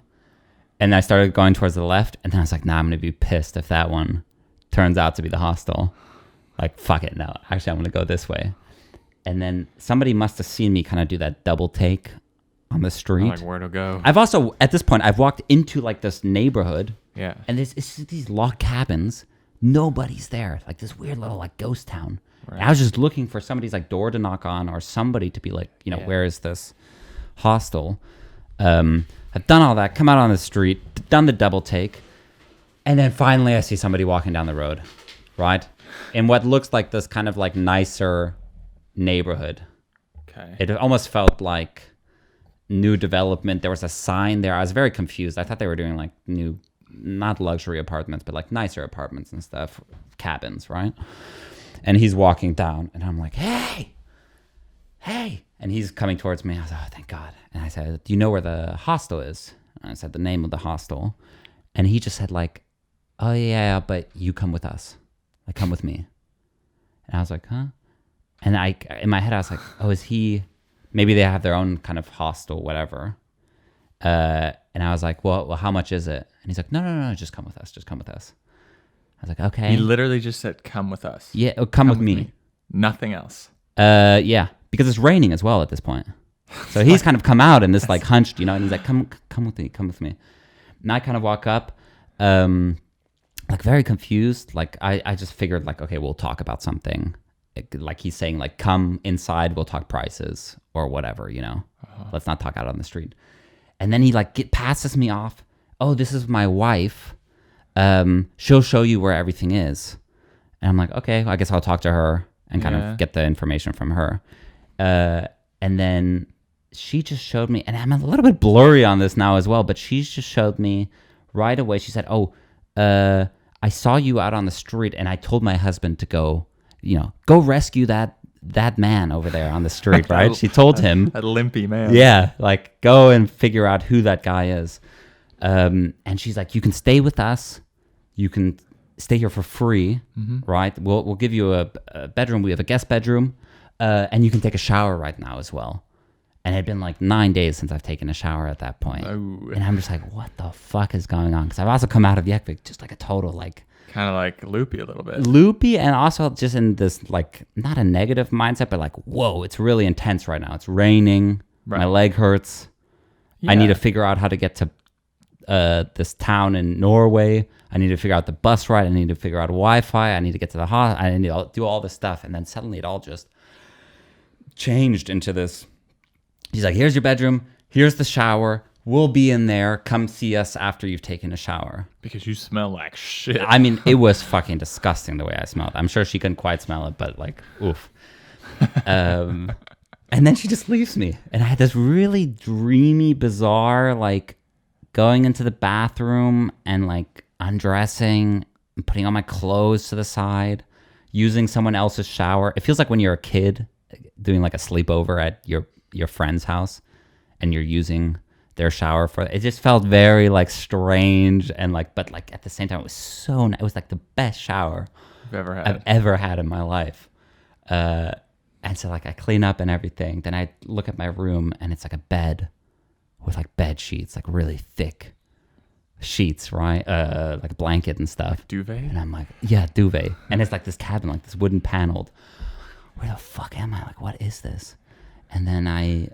and I started going towards the left, and then I was like, nah, I'm gonna be pissed if that one turns out to be the hostel. Like, fuck it, no, actually I'm gonna go this way. And then somebody must have seen me kind of do that double take on the street. Like, where to go? I've also, at this point, I've walked into like this neighborhood. Yeah. And it's these log cabins. Nobody's there. Like this weird little like ghost town. Right. I was just looking for somebody's like door to knock on, or somebody to be like, you know, where is this hostel? I've done all that, come out on the street, done the double take. And then finally I see somebody walking down the road, right? In what looks like this kind of like nicer neighborhood. Okay. It almost felt like new development. There was a sign there. I was very confused. I thought they were doing like new, not luxury apartments, but like nicer apartments and stuff, cabins, right? And he's walking down, and I'm like, hey. And he's coming towards me. I was like, oh, thank God. And I said, do you know where the hostel is? And I said the name of the hostel. And he just said like, oh yeah, but you come with us. Like, come with me. And I was like, huh? And in my head, I was like, oh, is he, maybe they have their own kind of hostel, whatever. And I was like, well, how much is it? And he's like, no, just come with us. Just come with us. I was like, okay. He literally just said, come with us. Yeah, come with me. Nothing else. Yeah, because it's raining as well at this point. So he's kind of come out and this like hunched, you know, and he's like, come with me. And I kind of walk up, like very confused. Like I just figured like, okay, we'll talk about something. Like he's saying like, come inside, we'll talk prices or whatever, you know. Let's not talk out on the street. And then he like passes me off. Oh, this is my wife. She'll show you where everything is. And I'm like, okay, I guess I'll talk to her and kind of get the information from her. And then she just showed me, and I'm a little bit blurry on this now as well, but she just showed me right away. She said, oh, I saw you out on the street, and I told my husband to go rescue that man over there on the street, right? She told him. A limpy man. Yeah, like, go and figure out who that guy is. And she's like, you can stay with us. You can stay here for free, right? We'll give you a bedroom. We have a guest bedroom. And you can take a shower right now as well. And it had been like 9 days since I've taken a shower at that point. Oh. And I'm just like, what the fuck is going on? Because I've also come out of Jäkkvik just like a total like... Kind of like loopy a little bit. Loopy, and also just in this like, not a negative mindset, but like, whoa, it's really intense right now. It's raining. Right. My leg hurts. Yeah. I need to figure out how to get to this town in Norway. I need to figure out the bus ride. I need to figure out Wi-Fi. I need to get to the hospital. I need to do all this stuff. And then suddenly it all just changed into this. He's like, here's your bedroom. Here's the shower. We'll be in there. Come see us after you've taken a shower. Because you smell like shit. I mean, it was fucking disgusting the way I smelled. I'm sure she couldn't quite smell it, but like, oof. And then she just leaves me. And I had this really dreamy, bizarre, like, going into the bathroom and like undressing and putting all my clothes to the side, using someone else's shower. It feels like when you're a kid doing like a sleepover at your friend's house and you're using their shower for it. Just felt very like strange and like, but like at the same time it was like the best shower I've ever had in my life. And so like I clean up and everything. Then I look at my room and it's like a bed with like bed sheets, like really thick sheets, right? Like a blanket and stuff. Duvet? And I'm like, yeah, duvet. And it's like this cabin, like this wooden paneled. Where the fuck am I? Like, what is this? And then I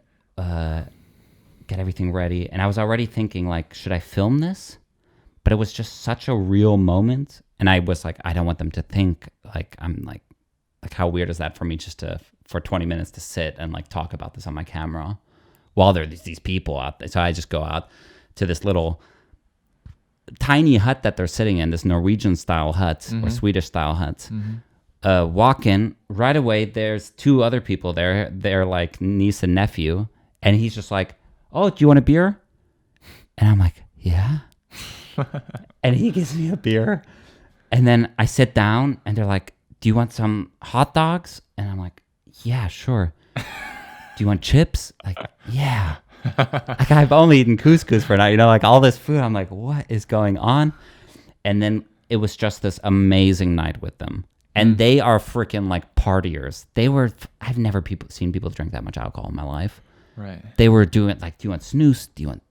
get everything ready. And I was already thinking like, should I film this? But it was just such a real moment. And I was like, I don't want them to think like I'm like how weird is that for me just for 20 minutes to sit and like talk about this on my camera while there's these people out there. So I just go out to this little tiny hut that they're sitting in, this Norwegian style hut or Swedish style hut. Walk in right away. There's two other people there. They're like niece and nephew. And he's just like, oh, do you want a beer? And I'm like, yeah. And he gives me a beer. And then I sit down and they're like, do you want some hot dogs? And I'm like, yeah, sure. Do you want chips? Like, yeah. Like I've only eaten couscous for now, like all this food. I'm like, what is going on? And then it was just this amazing night with them. And they are freaking like partiers. I've never seen people drink that much alcohol in my life. Right. They were doing like, do you want snus? Do you want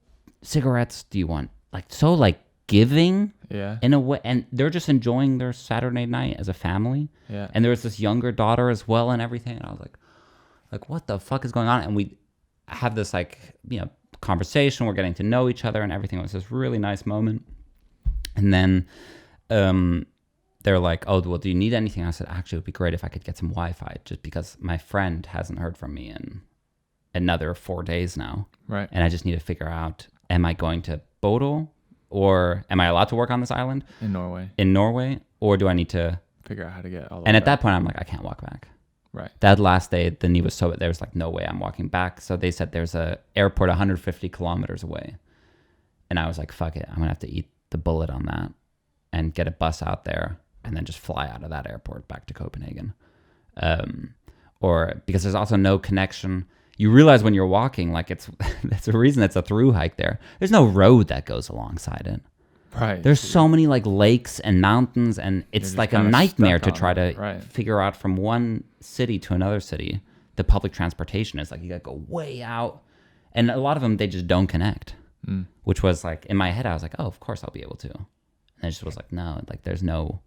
cigarettes? Do you want like giving? Yeah. In a way, and they're just enjoying their Saturday night as a family. Yeah. And there was this younger daughter as well and everything. And I was like, what the fuck is going on? And we have this like, conversation. We're getting to know each other and everything. It was this really nice moment. And then they're like, oh, well, do you need anything? I said, actually, it would be great if I could get some Wi-Fi just because my friend hasn't heard from me in another 4 days now. Right. And I just need to figure out, am I going to Bodø? Or am I allowed to work on this island? In Norway. In Norway? Or do I need to... figure out how to get all the And way at that point, I'm like, I can't walk back. Right. That last day, the knee was so... There was like, no way I'm walking back. So they said there's a airport 150 kilometers away. And I was like, fuck it. I'm going to have to eat the bullet on that and get a bus out there and then just fly out of that airport back to Copenhagen. Or because there's also no connection... You realize when you're walking, like that's the reason it's a through hike there. There's no road that goes alongside it. Right. There's so many like lakes and mountains, and it's like a nightmare to try to figure out from one city to another city. The public transportation is like you gotta go way out, and a lot of them they just don't connect. Which was like in my head, I was like, oh, of course I'll be able to. And I just was like, no, like there's no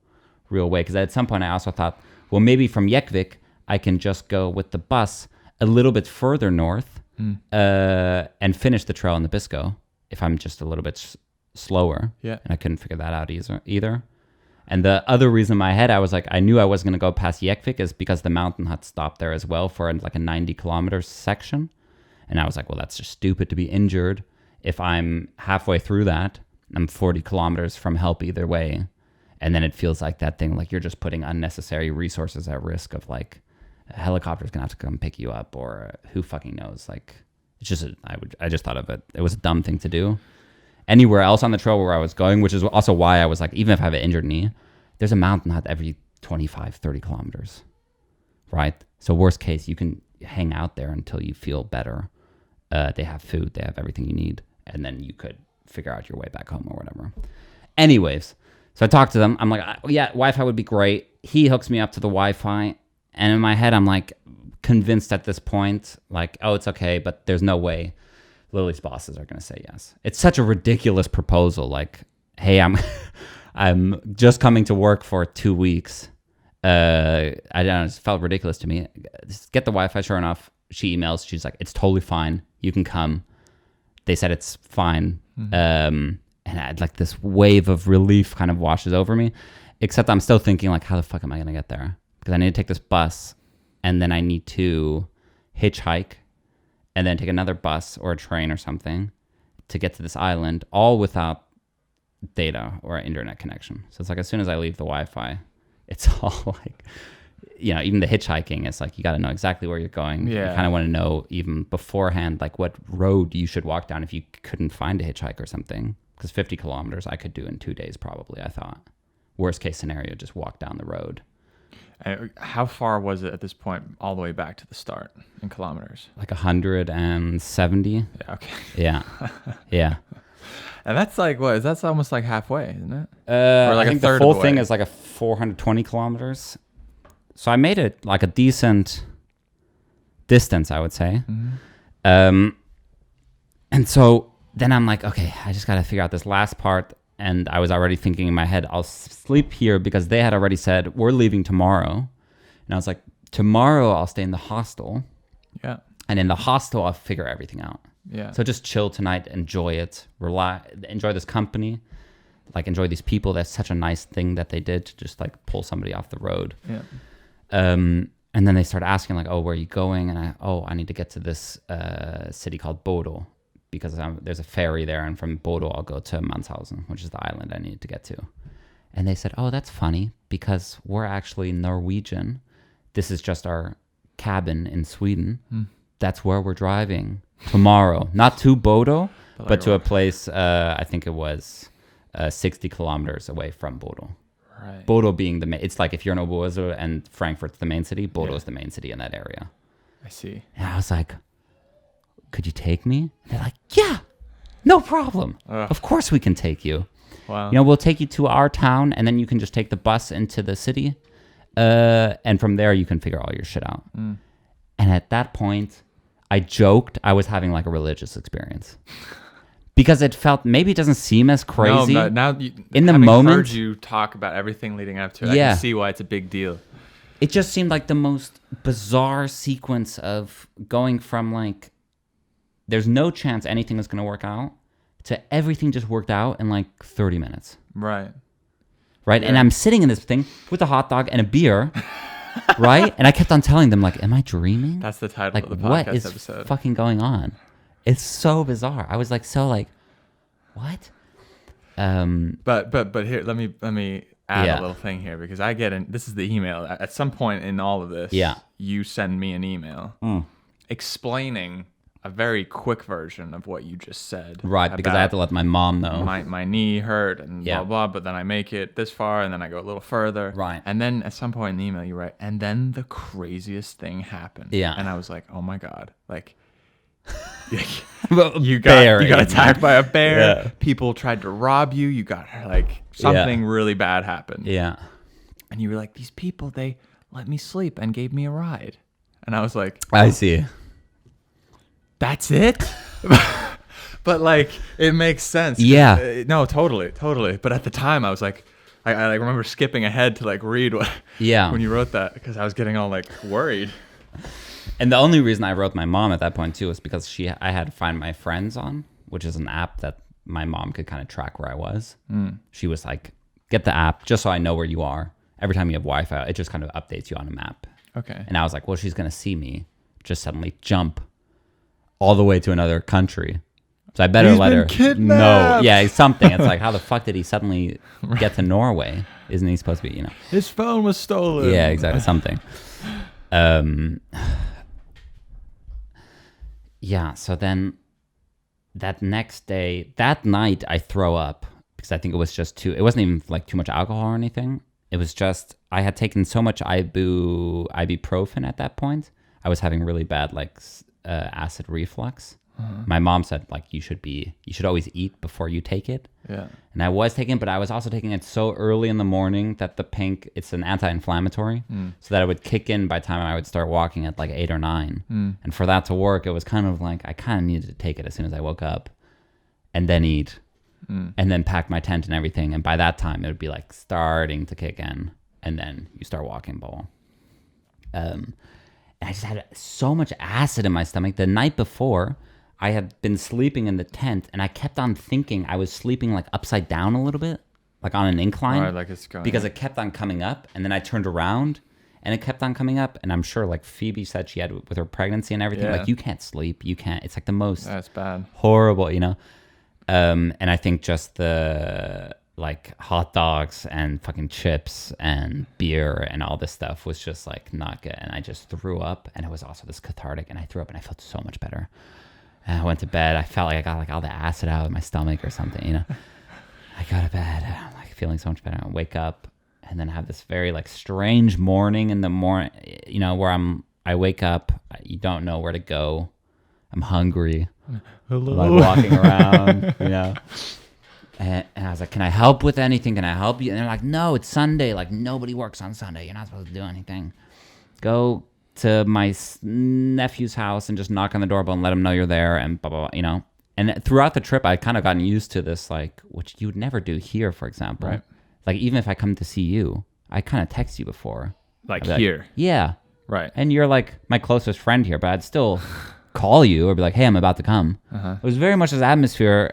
real way. Because at some point I also thought, well, maybe from Jäkkvik I can just go with the bus a little bit further north and finish the trail in the Abisko if I'm just a little bit slower. Yeah. And I couldn't figure that out either. And the other reason in my head, I was like, I knew I wasn't going to go past Jäkkvik is because the mountain hut stopped there as well for like a 90 kilometers section. And I was like, well, that's just stupid to be injured. If I'm halfway through that, I'm 40 kilometers from help either way. And then it feels like that thing, like you're just putting unnecessary resources at risk of like, a helicopter's gonna have to come pick you up, or who fucking knows? Like, it's just I just thought of it. It was a dumb thing to do. Anywhere else on the trail where I was going, which is also why I was like, even if I have an injured knee, there's a mountain hut every 25, 30 kilometers, right? So worst case, you can hang out there until you feel better. They have food, they have everything you need, and then you could figure out your way back home or whatever. Anyways, so I talked to them. I'm like, yeah, Wi-Fi would be great. He hooks me up to the Wi-Fi. And in my head, I'm like convinced at this point, like, oh, it's okay, but there's no way Lily's bosses are going to say yes. It's such a ridiculous proposal. Like, hey, I'm just coming to work for 2 weeks. I don't know, it felt ridiculous to me. Just get the Wi-Fi. Sure enough, she emails. She's like, it's totally fine. You can come. They said it's fine. And I had like this wave of relief kind of washes over me, except I'm still thinking like, how the fuck am I going to get there? Because I need to take this bus, and then I need to hitchhike, and then take another bus or a train or something to get to this island, all without data or internet connection. So it's like as soon as I leave the Wi-Fi, it's all like, even the hitchhiking, it's like you got to know exactly where you're going. Yeah. You kind of want to know even beforehand, like what road you should walk down if you couldn't find a hitchhike or something. Because 50 kilometers I could do in 2 days probably, I thought. Worst case scenario, just walk down the road. How far was it at this point all the way back to the start in kilometers? Like 170. Yeah, okay. Yeah. Yeah. And that's like, what? That's almost like halfway, isn't it? Or like I think the full thing is like a 420 kilometers. So I made it like a decent distance, I would say. And so then I'm like, okay, I just got to figure out this last part. And I was already thinking in my head, I'll sleep here because they had already said, we're leaving tomorrow. And I was like, tomorrow I'll stay in the hostel. Yeah. And in the hostel, I'll figure everything out. Yeah. So just chill tonight, enjoy it, relax, enjoy this company, like enjoy these people. That's such a nice thing that they did to just like pull somebody off the road. Yeah. And then they start asking like, oh, where are you going? And I need to get to this city called Bodo because there's a ferry there. And from Bodo, I'll go to Manshausen, which is the island I need to get to. And they said, oh, that's funny because we're actually Norwegian. This is just our cabin in Sweden. That's where we're driving tomorrow. Not to Bodo, but to a place, I think it was 60 kilometers away from Bodo. Right. Bodo being the main, it's like if you're in Oberhausen and Frankfurt's the main city, Bodo is the main city in that area. I see. And I was like, could you take me? And they're like, yeah, no problem. Of course we can take you. Wow. We'll take you to our town and then you can just take the bus into the city. And from there you can figure all your shit out. And at that point, I joked I was having like a religious experience. Because it felt, maybe it doesn't seem as crazy. No, but now in the moment, heard you talk about everything leading up to it, I can see why it's a big deal. It just seemed like the most bizarre sequence of going from like, there's no chance anything is going to work out, to everything just worked out in like 30 minutes. Right. Right? Yeah. And I'm sitting in this thing with a hot dog and a beer, right? And I kept on telling them like, am I dreaming? That's the title like, of the podcast what is episode. Fucking going on? It's so bizarre. I was like, what? But here, let me add a little thing here because I get in. This is the email. At some point in all of this, you send me an email explaining a very quick version of what you just said. Right, because I had to let my mom know. My knee hurt and blah, blah, but then I make it this far and then I go a little further. Right. And then at some point in the email, you write, and then the craziest thing happened. Yeah. And I was like, oh my God. Like, you got attacked by a bear. Yeah. People tried to rob you. You got like something really bad happened. Yeah. And you were like, these people, they let me sleep and gave me a ride. And I was like, I see. That's it? But like, it makes sense. Yeah. No, totally. But at the time I was like, I like remember skipping ahead to like read what when you wrote that because I was getting all like worried. And the only reason I wrote my mom at that point too was because I had to find my friends on, which is an app that my mom could kind of track where I was. She was like, get the app just so I know where you are. Every time you have Wi-Fi, it just kind of updates you on a map. Okay. And I was like, well, she's going to see me just suddenly jump all the way to another country. So I better let her kidnapped. know. Yeah, something. It's like, how the fuck did he suddenly get to Norway? Isn't he supposed to be, His phone was stolen. Yeah, exactly. Something. Yeah, so then that next day, that night, I throw up because I think it was just it wasn't even like too much alcohol or anything. It was just, I had taken so much ibuprofen at that point. I was having really bad like acid reflux. My mom said like you should always eat before you take it. Yeah. And I was taking it, but I was also taking it so early in the morning that it's an anti-inflammatory, so that it would kick in by the time I would start walking at like 8 or 9. And for that to work, it was kind of like I kind of needed to take it as soon as I woke up, and then eat, and then pack my tent and everything. And by that time, it would be like starting to kick in, and then you start walking ball. And I just had so much acid in my stomach the night before. I had been sleeping in the tent, and I kept on thinking I was sleeping like upside down a little bit, like on an incline, right, like it's going because it kept on coming up, and then I turned around, and it kept on coming up, and I'm sure like Phoebe said she had with her pregnancy and everything, like you can't sleep, you can't. It's like the most that's bad, horrible, And I think just the like hot dogs and fucking chips and beer and all this stuff was just like not good, and I just threw up, and it was also this cathartic, and I threw up, and I felt so much better. And I went to bed. I felt like I got like all the acid out of my stomach or something, I go to bed. I'm like feeling so much better. I wake up and then have this very like strange morning in the morning, where I wake up. You don't know where to go. I'm hungry. Hello. I'm like walking around, And I was like, can I help with anything? Can I help you? And they're like, no, it's Sunday. Like nobody works on Sunday. You're not supposed to do anything. Go to my nephew's house and just knock on the doorbell and let him know you're there and blah, blah, blah, you know. And throughout the trip, I'd kind of gotten used to this, like, which you would never do here, for example. Right. Like, even if I come to see you, I kind of text you before. Like here? Like, yeah. Right. And you're like my closest friend here, but I'd still call you or be like, hey, I'm about to come. It was very much this atmosphere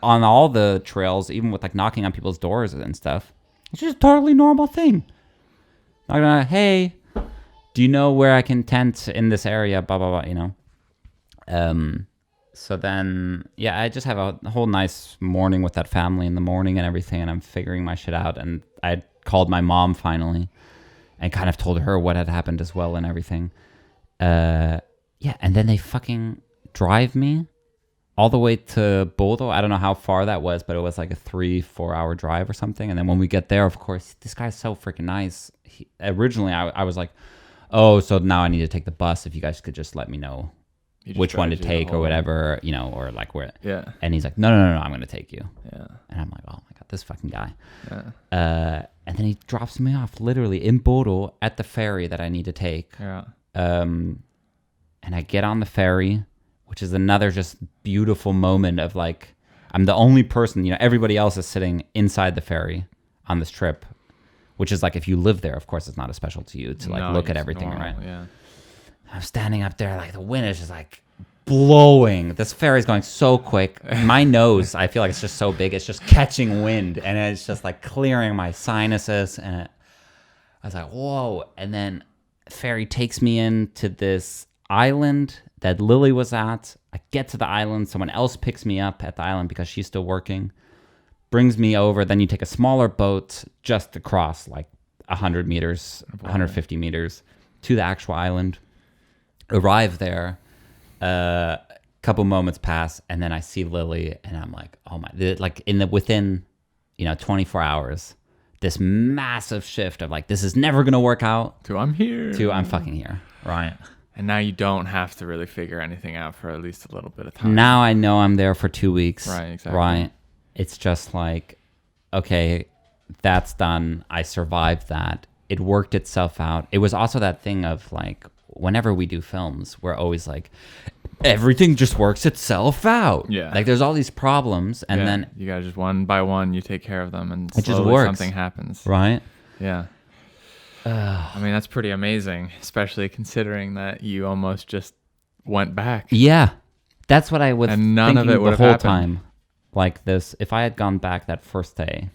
on all the trails, even with like knocking on people's doors and stuff. It's just a totally normal thing. Not gonna, hey, do you know where I can tent in this area? Blah, blah, blah, you know? So then, yeah, I just have a whole nice morning with that family in the morning and everything, and I'm figuring my shit out. And I called my mom finally and kind of told her what had happened as well and everything. Yeah, and then they fucking drive me all the way to Bodo. I don't know how far that was, but it was like a 3-4 hour drive or something. And then when we get there, of course, this guy's so freaking nice. Originally, I was like, oh, so now I need to take the bus. If you guys could just let me know which one to take or whatever, you know, or like where. Yeah. And he's like, no, I'm going to take you. Yeah. And I'm like, oh my God, this fucking guy. Yeah. And then he drops me off literally in Bodo at the ferry that I need to take. Yeah. And I get on the ferry, which is another just beautiful moment of like, I'm the only person, you know, everybody else is sitting inside the ferry on this trip, which is like, if you live there, of course, it's not as special to you to like look at everything, normal, right? Yeah. I'm standing up there, like the wind is just like blowing. This ferry's going so quick. My nose, I feel like it's just so big. It's just catching wind and it's just like clearing my sinuses. And I was like, whoa. And then ferry takes me into this island that Lily was at. I get to the island. Someone else picks me up at the island because she's still working. Brings me over. Then you take a smaller boat just across like 100 meters, 150 meters to the actual island. Arrive there. Couple moments pass, and then I see Lily, and I'm like, oh my! Like within, 24 hours, this massive shift of like, this is never gonna work out. To I'm here. To I'm fucking here. Right. And now you don't have to really figure anything out for at least a little bit of time. Now I know I'm there for 2 weeks. Right. Exactly. Right. It's just like, okay, that's done. I survived that. It worked itself out. It was also that thing of like, whenever we do films, we're always like, everything just works itself out. Yeah. Like there's all these problems, and then you gotta just one by one, you take care of them, and it just works. Something happens. Right. Yeah. I mean, that's pretty amazing, especially considering that you almost just went back. Yeah. That's what I was and none thinking of it would the have whole happened. time. Like this, if I had gone back that first day,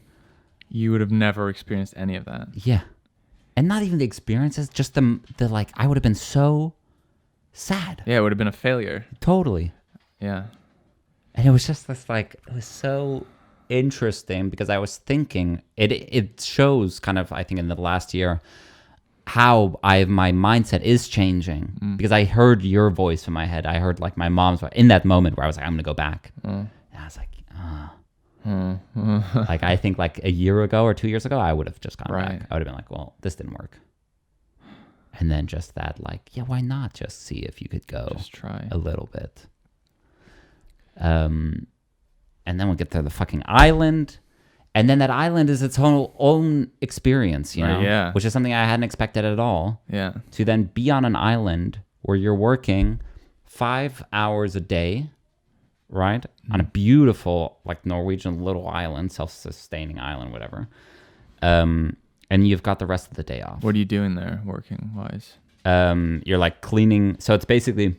you would have never experienced any of that. Yeah. And not even the experiences, just the like, I would have been so sad. Yeah, it would have been a failure. Totally. Yeah. And it was just this like, it was so interesting because I was thinking, it shows kind of, I think in the last year, how my mindset is changing. Because I heard your voice in my head. I heard like my mom's voice in that moment where I was like, I'm going to go back. And I was like, like I think like a year ago or 2 years ago, I would have just gone back. I would have been like, well, this didn't work. And then just that like, yeah, why not just see if you could go just try a little bit. And then we get to the fucking island. And then that island is its own experience, you know? Yeah. Which is something I hadn't expected at all. Yeah. To then be on an island where you're working 5 hours a day, right? On a beautiful, like Norwegian little island, self-sustaining island, whatever. And you've got the rest of the day off. What are you doing there, working wise? You're like cleaning. So it's basically,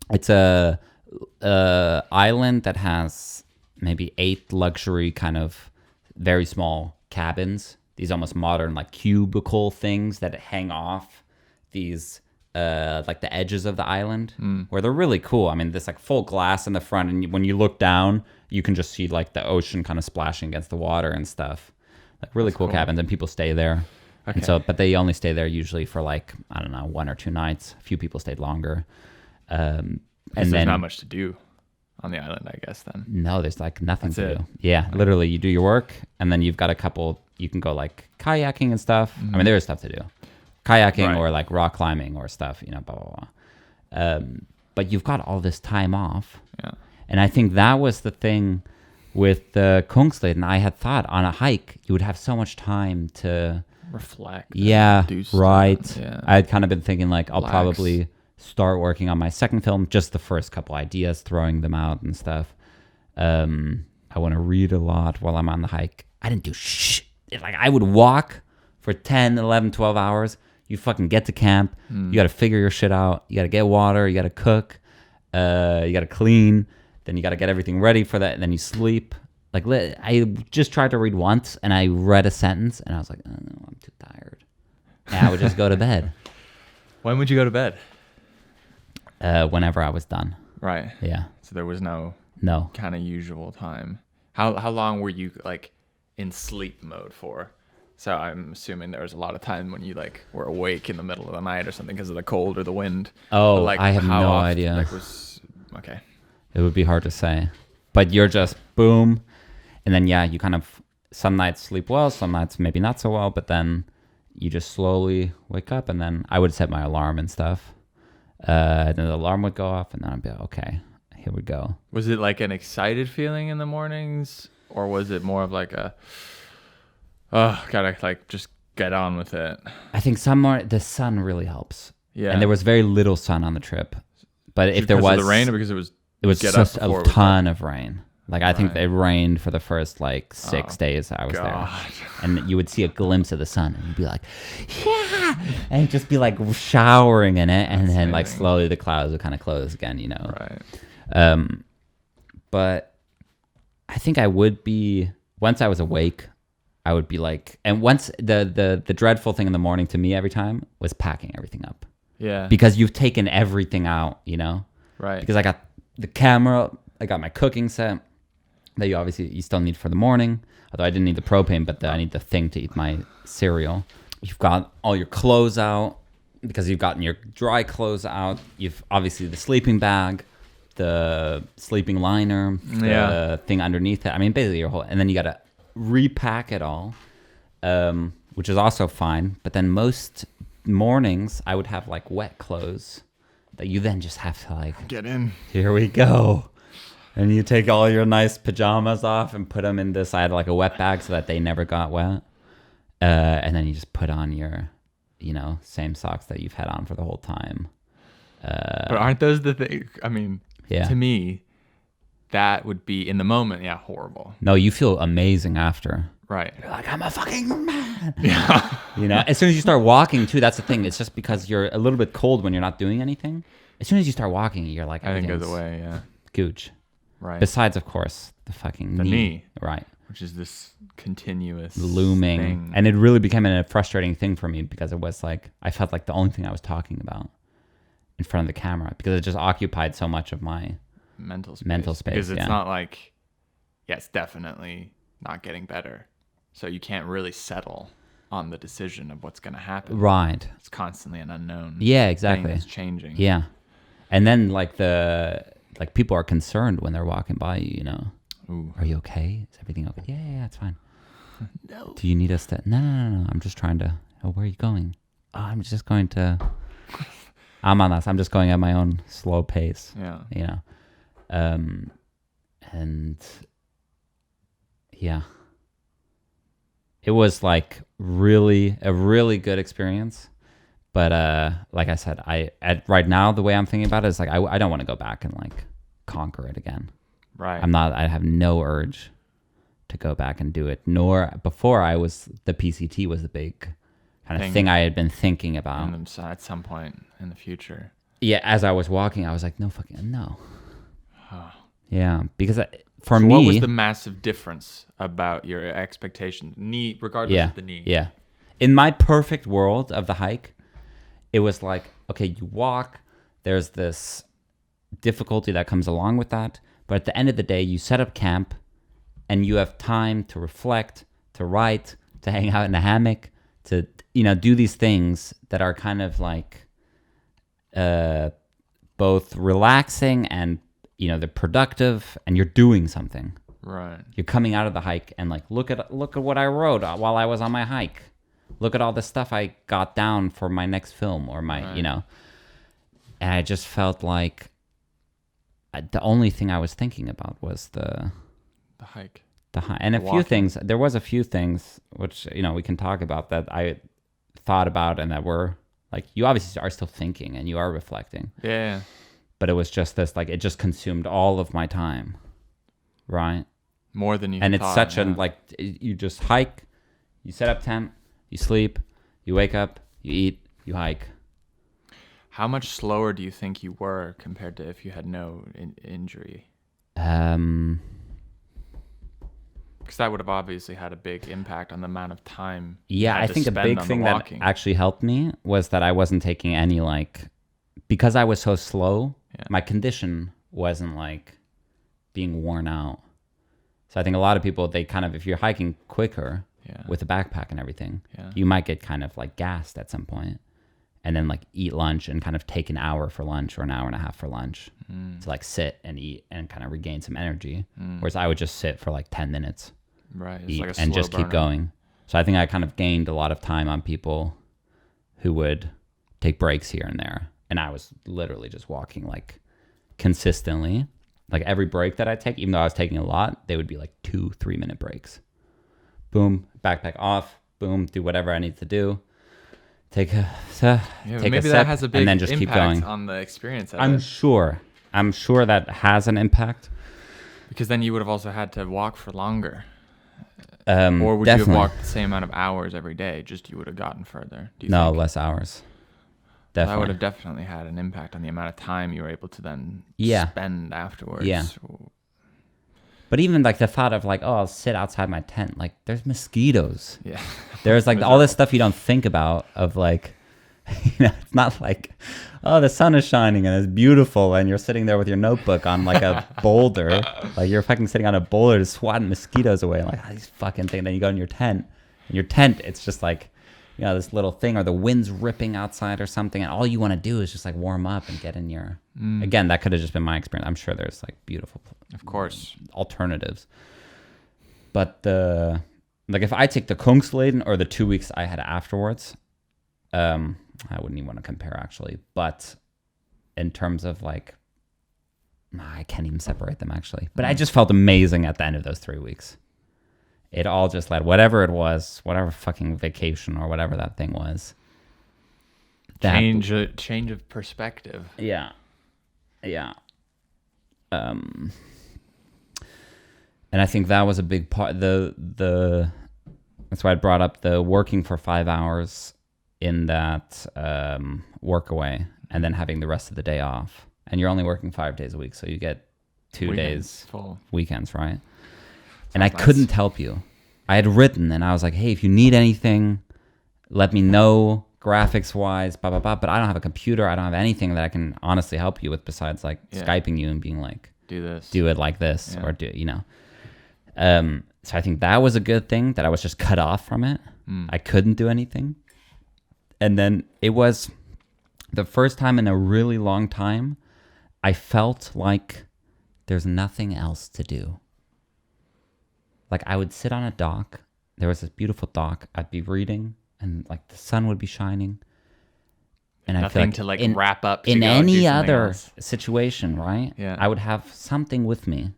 it's a island that has maybe 8 luxury kind of very small cabins. These almost modern like cubicle things that hang off these like the edges of the island where they're really cool. I mean, there's like full glass in the front, and when you look down, you can just see like the ocean kind of splashing against the water and stuff. Like really cool cabins, and people stay there. Okay. And so, but they only stay there usually for like, I don't know, 1 or 2 nights. A few people stayed longer. And there's not much to do on the island, I guess, then. No, there's like nothing to do. Yeah, literally you do your work, and then you've got a couple, you can go like kayaking and stuff. I mean, there is stuff to do. Kayaking or like rock climbing or stuff, blah, blah, blah. But you've got all this time off. Yeah. And I think that was the thing with the Kungsleden. I had thought on a hike, you would have so much time to reflect. Yeah, do stuff. right. Yeah. I had kind of been thinking like I'll Relax. probably start working on my second film, just the first couple ideas, throwing them out and stuff. I want to read a lot while I'm on the hike. I didn't do shit. Like I would walk for 10, 11, 12 hours. You fucking get to camp. You got to figure your shit out. You got to get water. You got to cook. You got to clean. Then you got to get everything ready for that. And then you sleep. Like I just tried to read once and I read a sentence and I was like, oh, no, I'm too tired. And I would just go to bed. When would you go to bed? Whenever I was done. Right. Yeah. So there was no kind of usual time. How long were you like in sleep mode for? So I'm assuming there was a lot of time when you like were awake in the middle of the night or something because of the cold or the wind. Oh, like, I have no idea. Like okay. It would be hard to say, but you're just boom, and then you kind of some nights sleep well, some nights maybe not so well, but then you just slowly wake up, and then I would set my alarm and stuff. Then the alarm would go off, and then I'd be like, okay, here we go. Was it like an excited feeling in the mornings, or was it more of like gotta like just get on with it? I think the sun really helps. Yeah. And there was very little sun on the trip, but if there was the rain, or because it was just a ton of rain. Like I think it rained for the first like 6 days I was there, and you would see a glimpse of the sun, and you'd be like, yeah, and just be like showering in it, and then like slowly the clouds would kind of close again, you know. Right. But I think I would be once I was awake. I would be like, and once the dreadful thing in the morning to me every time was packing everything up. Yeah. Because you've taken everything out, you know. Right. Because I got the camera, I got my cooking set that you still need for the morning. Although I didn't need the propane, but I need the thing to eat my cereal. You've got all your clothes out because you've gotten your dry clothes out. You've obviously the sleeping bag, the sleeping liner, the thing underneath it. I mean, basically your whole, and then you got to repack it all, which is also fine. But then most mornings I would have like wet clothes that you then just have to like get in. Here we go. And you take all your nice pajamas off and put them in this. I had like a wet bag so that they never got wet. And then you just put on your, same socks that you've had on for the whole time. But aren't those the thing? I mean, to me, that would be in the moment, horrible. No, you feel amazing after. Right. You're like, I'm a fucking man. Yeah. As soon as you start walking too, that's the thing. It's just because you're a little bit cold when you're not doing anything. As soon as you start walking, you're like, everything goes away, gooch. Right. Besides, of course, the fucking knee. Right. Which is this continuous looming thing. And it really became a frustrating thing for me because it was like, I felt like the only thing I was talking about in front of the camera because it just occupied so much of my mental space. Because it's not like, it's definitely not getting better. So you can't really settle on the decision of what's going to happen. Right. It's constantly an unknown. Yeah, exactly. It's changing. Yeah. And then people are concerned when they're walking by you, Ooh. Are you okay? Is everything okay? Yeah, it's fine. No. Do you need us to? No. I'm just trying to. Oh, where are you going? Oh, I'm just going to. Ammarnäs. I'm just going at my own slow pace. Yeah. And yeah, it was like a really good experience. But like I said, right now the way I'm thinking about it is like I don't want to go back and like conquer it again. Right. I have no urge to go back and do it. Nor before the PCT was the big kind of thing I had been thinking about. At some point in the future. Yeah, as I was walking, I was like, no fucking no. Huh. Yeah, because for me, what was the massive difference about your expectation? Knee, regardless of the knee. Yeah. In my perfect world of the hike, it was like, okay, you walk, there's this difficulty that comes along with that. But at the end of the day, you set up camp and you have time to reflect, to write, to hang out in a hammock, to, do these things that are kind of like both relaxing and, they're productive and you're doing something. Right. You're coming out of the hike and like, look at what I wrote while I was on my hike. Look at all the stuff I got down for my next film or my, and I just felt like the only thing I was thinking about was the hike. And a few things, there was a few things which, we can talk about that I thought about and that were like, you obviously are still thinking and you are reflecting. Yeah. But it was just this, like, it just consumed all of my time. Right? More than you And thought, it's such you just hike, you set up tent, you sleep, you wake up, you eat, you hike. How much slower do you think you were compared to if you had no injury? Because that would have obviously had a big impact on the amount of time. Yeah, I think a big thing that actually helped me was that I wasn't taking any, like, because I was so slow, my condition wasn't like being worn out. So I think a lot of people, they kind of, if you're hiking quicker with a backpack and everything, you might get kind of like gassed at some point and then like eat lunch and kind of take an hour for lunch or an hour and a half for lunch to like sit and eat and kind of regain some energy. Whereas I would just sit for like 10 minutes, eat, like and just keep going. So I think I kind of gained a lot of time on people who would take breaks here and there. And I was literally just walking like consistently. Like every break that I take, even though I was taking a lot, they would be like 2-3 minute breaks. Boom, backpack off, boom, do whatever I need to do. Take a sip, that has a big and then just keep going on the experience. I'm sure that has an impact. Because then you would have also had to walk for longer. Or would you have walked the same amount of hours every day? Just you would have gotten further. Do you think? Less hours. Definitely. That would have definitely had an impact on the amount of time you were able to then spend afterwards. Yeah. But even like the thought of like, I'll sit outside my tent. Like there's mosquitoes. Yeah. There's like all this stuff you don't think about of like, it's not like, the sun is shining and it's beautiful and you're sitting there with your notebook on like a boulder. Like you're fucking sitting on a boulder just swatting mosquitoes away. Like these fucking things. Then you go in your tent. In your tent, it's just like, this little thing, or the wind's ripping outside or something, and all you want to do is just like warm up and get in your. Again, that could have just been my experience. I'm sure there's like beautiful, of course, alternatives. But if I take the Kungsleden or the 2 weeks I had afterwards, I wouldn't even want to compare actually. But in terms of like, I can't even separate them actually. But I just felt amazing at the end of those 3 weeks. It all just led, whatever it was, whatever fucking vacation or whatever that thing was. Change of perspective. Yeah. And I think that was a big part. That's why I brought up the working for 5 hours in that Workaway and then having the rest of the day off. And you're only working 5 days a week, so you get 2 days full weekends, right? And I couldn't help you. I had written and I was like, hey, if you need anything, let me know graphics wise, blah, blah, blah. But I don't have a computer. I don't have anything that I can honestly help you with besides like Skyping you and being like, do it like this or do, So I think that was a good thing that I was just cut off from it. I couldn't do anything. And then it was the first time in a really long time, I felt like there's nothing else to do. Like I would sit on a dock. There was this beautiful dock. I'd be reading, and like the sun would be shining. And I feel like to like wrap up. In any other situation, right? Yeah. I would have something with me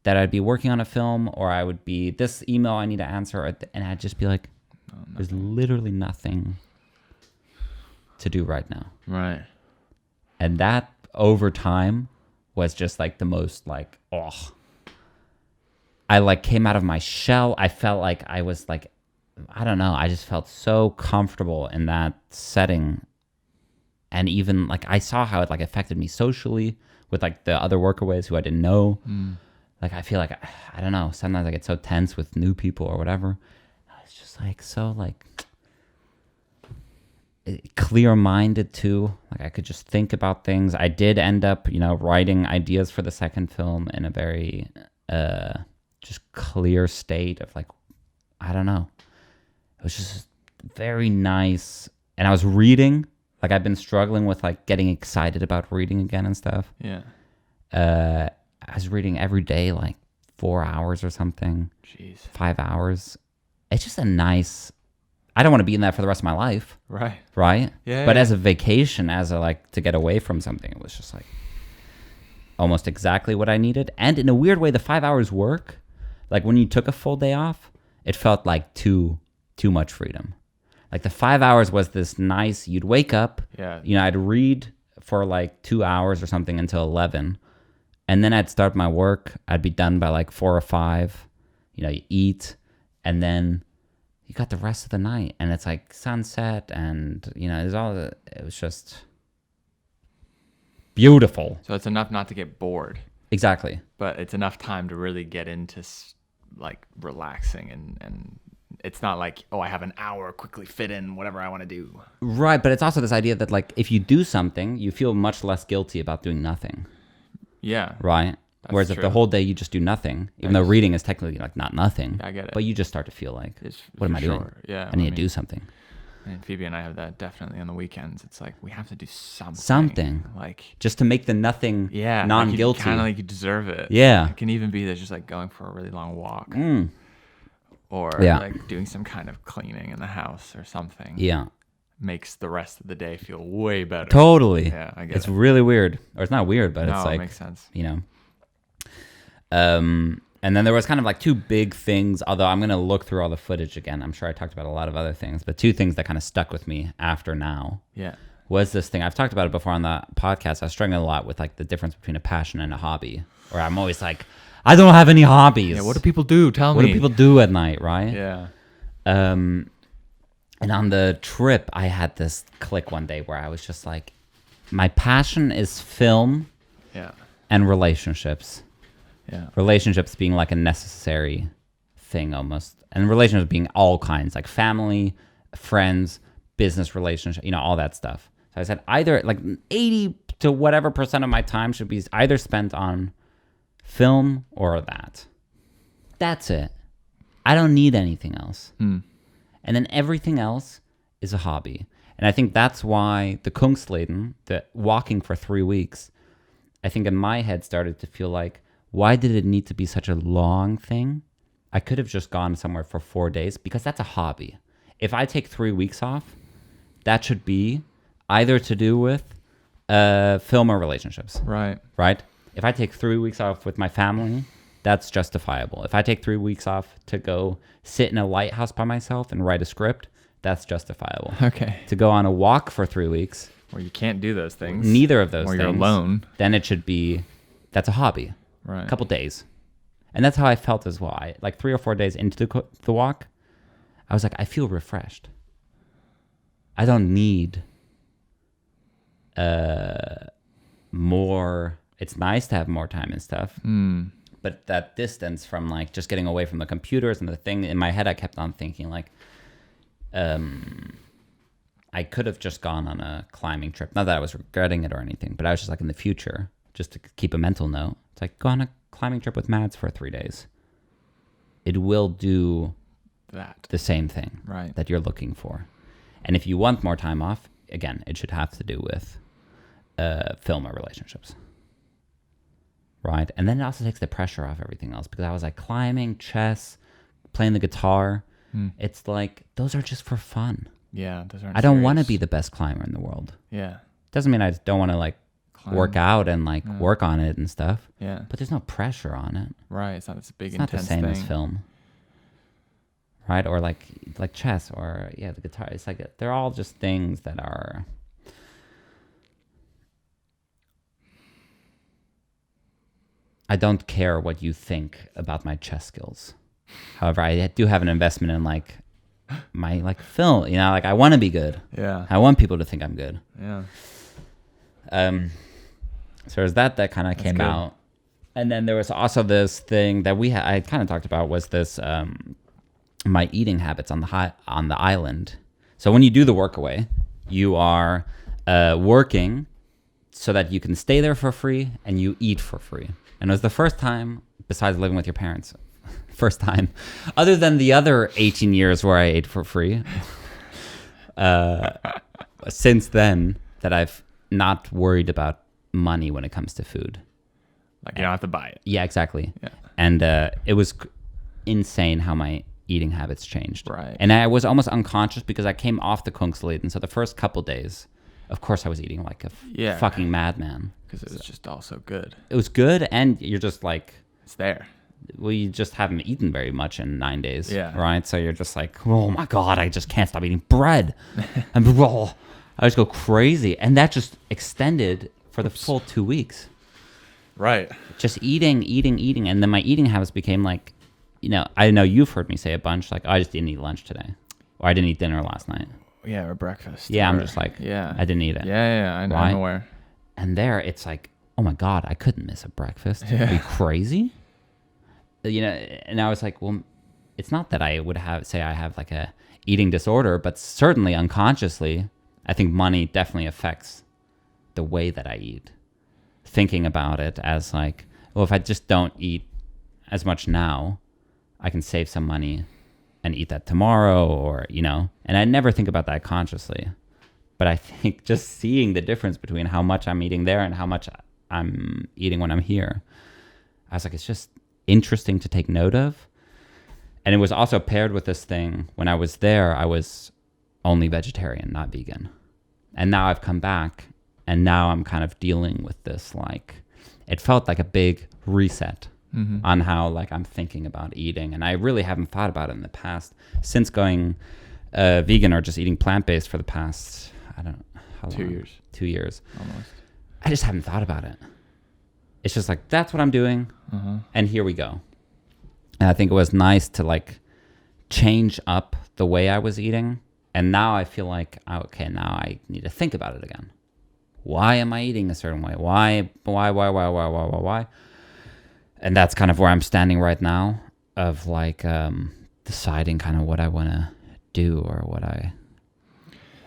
that I'd be working on a film, or I would be this email I need to answer, and I'd just be like, "There's literally nothing to do right now." Right. And that over time was just like the most like, I like came out of my shell. I felt like I was like, I don't know. I just felt so comfortable in that setting. And even like I saw how it like affected me socially with like the other workaways who I didn't know. Like I feel like, I don't know, sometimes I get so tense with new people or whatever. It's just like so like clear-minded too. Like I could just think about things. I did end up, writing ideas for the second film in a very just clear state of like, I don't know. It was just very nice. And I was reading, like I've been struggling with like getting excited about reading again and stuff. Yeah. I was reading every day, like 4 hours or something. Jeez. 5 hours. It's just a nice, I don't want to be in that for the rest of my life. Right. Right? Yeah. But as a vacation, as a like to get away from something, it was just like almost exactly what I needed. And in a weird way, the 5 hours work Like when you took a full day off, it felt like too much freedom. Like the 5 hours was this nice, you'd wake up, I'd read for like 2 hours or something until 11. And then I'd start my work. I'd be done by like 4 or 5. You eat, and then you got the rest of the night. And it's like sunset, and it was just beautiful. So it's enough not to get bored. Exactly. But it's enough time to really get into like relaxing, and it's not like, oh, I have an hour, quickly fit in whatever I want to do. Right, but it's also this idea that like if you do something, you feel much less guilty about doing nothing. Yeah. Right? Whereas if the whole day you just do nothing, even though reading is technically like not nothing. I get it. But you just start to feel like, what am I doing? Yeah. I need to do something. And Phoebe and I have that definitely on the weekends. It's like we have to do something. Something. Like just to make the nothing non-guilty. Kind of like you deserve it. Yeah. It can even be that just like going for a really long walk. Or like doing some kind of cleaning in the house or something. Yeah. Makes the rest of the day feel way better. Totally. Yeah, I get it's really weird. Or it's not weird, but it's like, it makes sense. And then there was kind of like 2 big things, although I'm going to look through all the footage again. I'm sure I talked about a lot of other things, but 2 things that kind of stuck with me after now. Yeah. Was this thing. I've talked about it before on the podcast. I was struggling a lot with like the difference between a passion and a hobby, where I'm always like, I don't have any hobbies. Yeah, what do people do? Tell me. What do people do at night, right? Yeah. And on the trip, I had this click one day where I was just like, my passion is film and relationships. Yeah. Relationships being like a necessary thing almost. And relationships being all kinds, like family, friends, business relationship, all that stuff. So I said either like 80 to whatever % of my time should be either spent on film or that. That's it. I don't need anything else. And then everything else is a hobby. And I think that's why the Kungsleden, the walking for 3 weeks, I think in my head started to feel like, why did it need to be such a long thing? I could have just gone somewhere for 4 days because that's a hobby. If I take 3 weeks off, that should be either to do with film or relationships. Right. Right? If I take 3 weeks off with my family, that's justifiable. If I take 3 weeks off to go sit in a lighthouse by myself and write a script, that's justifiable. Okay. To go on a walk for 3 weeks. Where you can't do those things. Neither of those things. Or you're alone. Then it should be, that's a hobby. Right. A couple days. And that's how I felt as well. Like 3 or 4 days into the walk, I was like, I feel refreshed. I don't need more. It's nice to have more time and stuff. But that distance from like just getting away from the computers and the thing in my head, I kept on thinking like, I could have just gone on a climbing trip. Not that I was regretting it or anything, but I was just like in the future, just to keep a mental note. It's like, go on a climbing trip with Mads for 3 days. It will do the same thing that you're looking for. And if you want more time off, again, it should have to do with film or relationships. Right? And then it also takes the pressure off everything else, because I was like climbing, chess, playing the guitar. It's like, those are just for fun. Yeah, those aren't I don't want to be the best climber in the world. Yeah. Doesn't mean I don't want to like work out and like work on it and stuff. Yeah. But there's no pressure on it. Right. It's not this big it's not intense the same thing. as film. Right? Or like chess or the guitar. It's like they're all just things that are I don't care what you think about my chess skills. However, I do have an investment in like my like film, like I want to be good. Yeah. I want people to think I'm good. Yeah. So there's that kind of came out. And then there was also this thing that I kind of talked about, was this my eating habits on the island. So when you do the Workaway, you are working so that you can stay there for free and you eat for free. And it was the first time, besides living with your parents, first time, other than the other 18 years where I ate for free, since then, that I've not worried about money when it comes to food. Like you don't have to buy it. Yeah, exactly. Yeah. And it was insane how my eating habits changed. Right. And I was almost unconscious because I came off the Kungsleden. So the first couple days, of course, I was eating like a fucking madman. Because it was just all so good. It was good, and you're just like... It's there. you just haven't eaten very much in 9 days. Yeah. Right. So you're just like, oh my God, I just can't stop eating bread. And I just go crazy. And that just extended for the full 2 weeks. Right. Just eating. And then my eating habits became like, I know you've heard me say a bunch, like, I just didn't eat lunch today. Or I didn't eat dinner last night. Yeah, or breakfast. Yeah, I'm just like, I didn't eat it. Yeah, I'm aware. And there, it's like, oh my God, I couldn't miss a breakfast. Are you crazy? And I was like, well, it's not that I would say I have like a eating disorder, but certainly unconsciously, I think money definitely affects the way that I eat. Thinking about it as like, well, if I just don't eat as much now, I can save some money and eat that tomorrow, or, and I never think about that consciously. But I think just seeing the difference between how much I'm eating there and how much I'm eating when I'm here, I was like, it's just interesting to take note of. And it was also paired with this thing. When I was there, I was only vegetarian, not vegan. And now I've come back, and now I'm kind of dealing with this, like, it felt like a big reset on how, like, I'm thinking about eating. And I really haven't thought about it in the past since going vegan or just eating plant-based for the past, I don't know, how long? 2 years. 2 years. Almost. I just haven't thought about it. It's just like, that's what I'm doing, and here we go. And I think it was nice to, like, change up the way I was eating. And now I feel like, okay, now I need to think about it again. Why am I eating a certain way? Why? And that's kind of where I'm standing right now, of like deciding kind of what I want to do or what I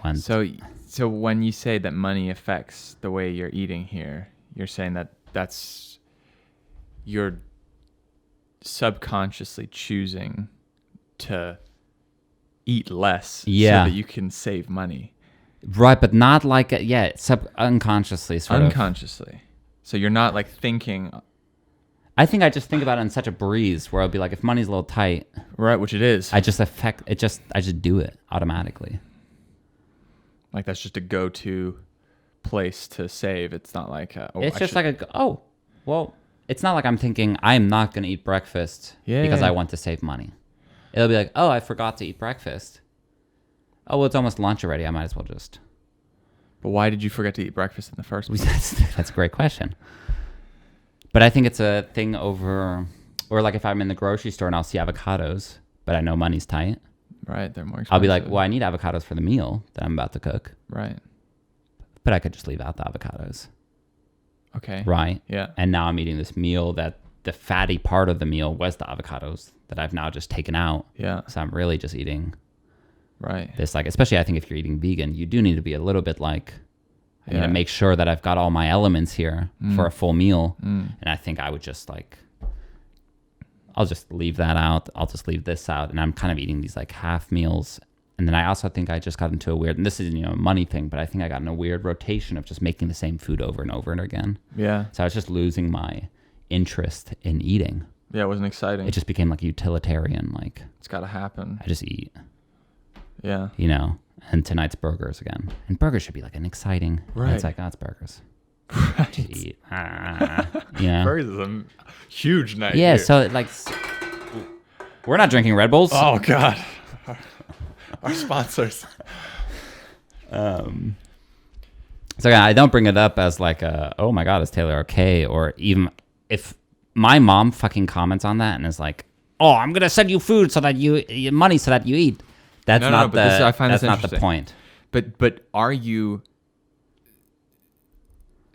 want. So when you say that money affects the way you're eating here, you're saying that's you're subconsciously choosing to eat less so that you can save money. Right, but not like, unconsciously sort of. Unconsciously. So you're not like thinking. I think I just think about it in such a breeze where I'll be like, if money's a little tight. Right, which it is. I just do it automatically. Like that's just a go-to place to save. It's not like, it's not like I'm thinking I'm not going to eat breakfast because I want to save money. It'll be like, oh, I forgot to eat breakfast. Oh, well, it's almost lunch already. I might as well just. But why did you forget to eat breakfast in the first place? That's a great question. But I think it's a thing over, or like if I'm in the grocery store and I'll see avocados, but I know money's tight. Right, they're more expensive. I'll be like, well, I need avocados for the meal that I'm about to cook. Right. But I could just leave out the avocados. Okay. Right? Yeah. And now I'm eating this meal that the fatty part of the meal was the avocados that I've now just taken out. Yeah. So I'm really just eating. Right. This, like, especially I think if you're eating vegan, you do need to be a little bit like, I need to make sure that I've got all my elements here for a full meal. And I think I would just like, I'll just leave that out. I'll just leave this out. And I'm kind of eating these like half meals. And then I also think I just got into a weird, and this is, a money thing, but I think I got in a weird rotation of just making the same food over and over and again. Yeah. So I was just losing my interest in eating. Yeah, it wasn't exciting. It just became like utilitarian, like. It's got to happen. I just eat. Yeah. And tonight's burgers again. And burgers should be like an exciting. Right. It's like, it's burgers. Right. Just eat. Burgers is a huge night. Yeah, here. so like, we're not drinking Red Bulls. Oh, God. Our sponsors. So yeah, I don't bring it up as like, oh my God, is Taylor okay? Or even if my mom fucking comments on that and is like, oh, I'm going to send you food so that you money so that you eat. That's not the point. But are you?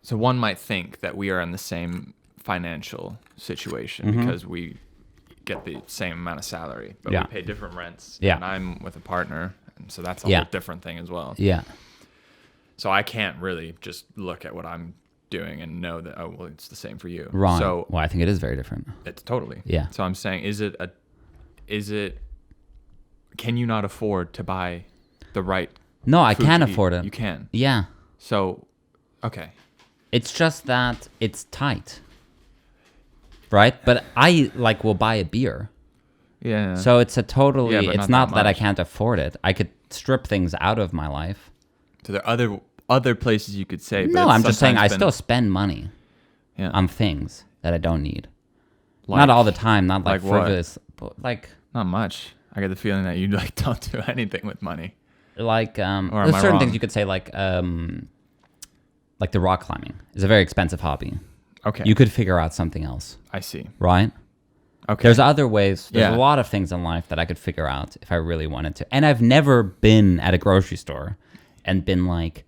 So one might think that we are in the same financial situation because we get the same amount of salary, but we pay different rents. Yeah. And I'm with a partner, and so that's a whole different thing as well. Yeah. So I can't really just look at what I'm doing and know that, oh, well, it's the same for you. Right. So well, I think it is very different. It's totally. Yeah. So I'm saying, can you not afford to buy the right? No, I can afford it. You can. Yeah. So, okay. It's just that it's tight. Right? But I will buy a beer. Yeah. So it's it's not that I much. can't afford it. I could strip things out of my life. So there are other places you could say. But no, I'm just saying I still spend money on things that I don't need. Not all the time, not like frivolous, but like not much. I get the feeling that you like don't do anything with money. Like there's certain things you could say like the rock climbing is a very expensive hobby. Okay. You could figure out something else. I see. Right? Okay. There's other ways. There's a lot of things in life that I could figure out if I really wanted to. And I've never been at a grocery store and been like,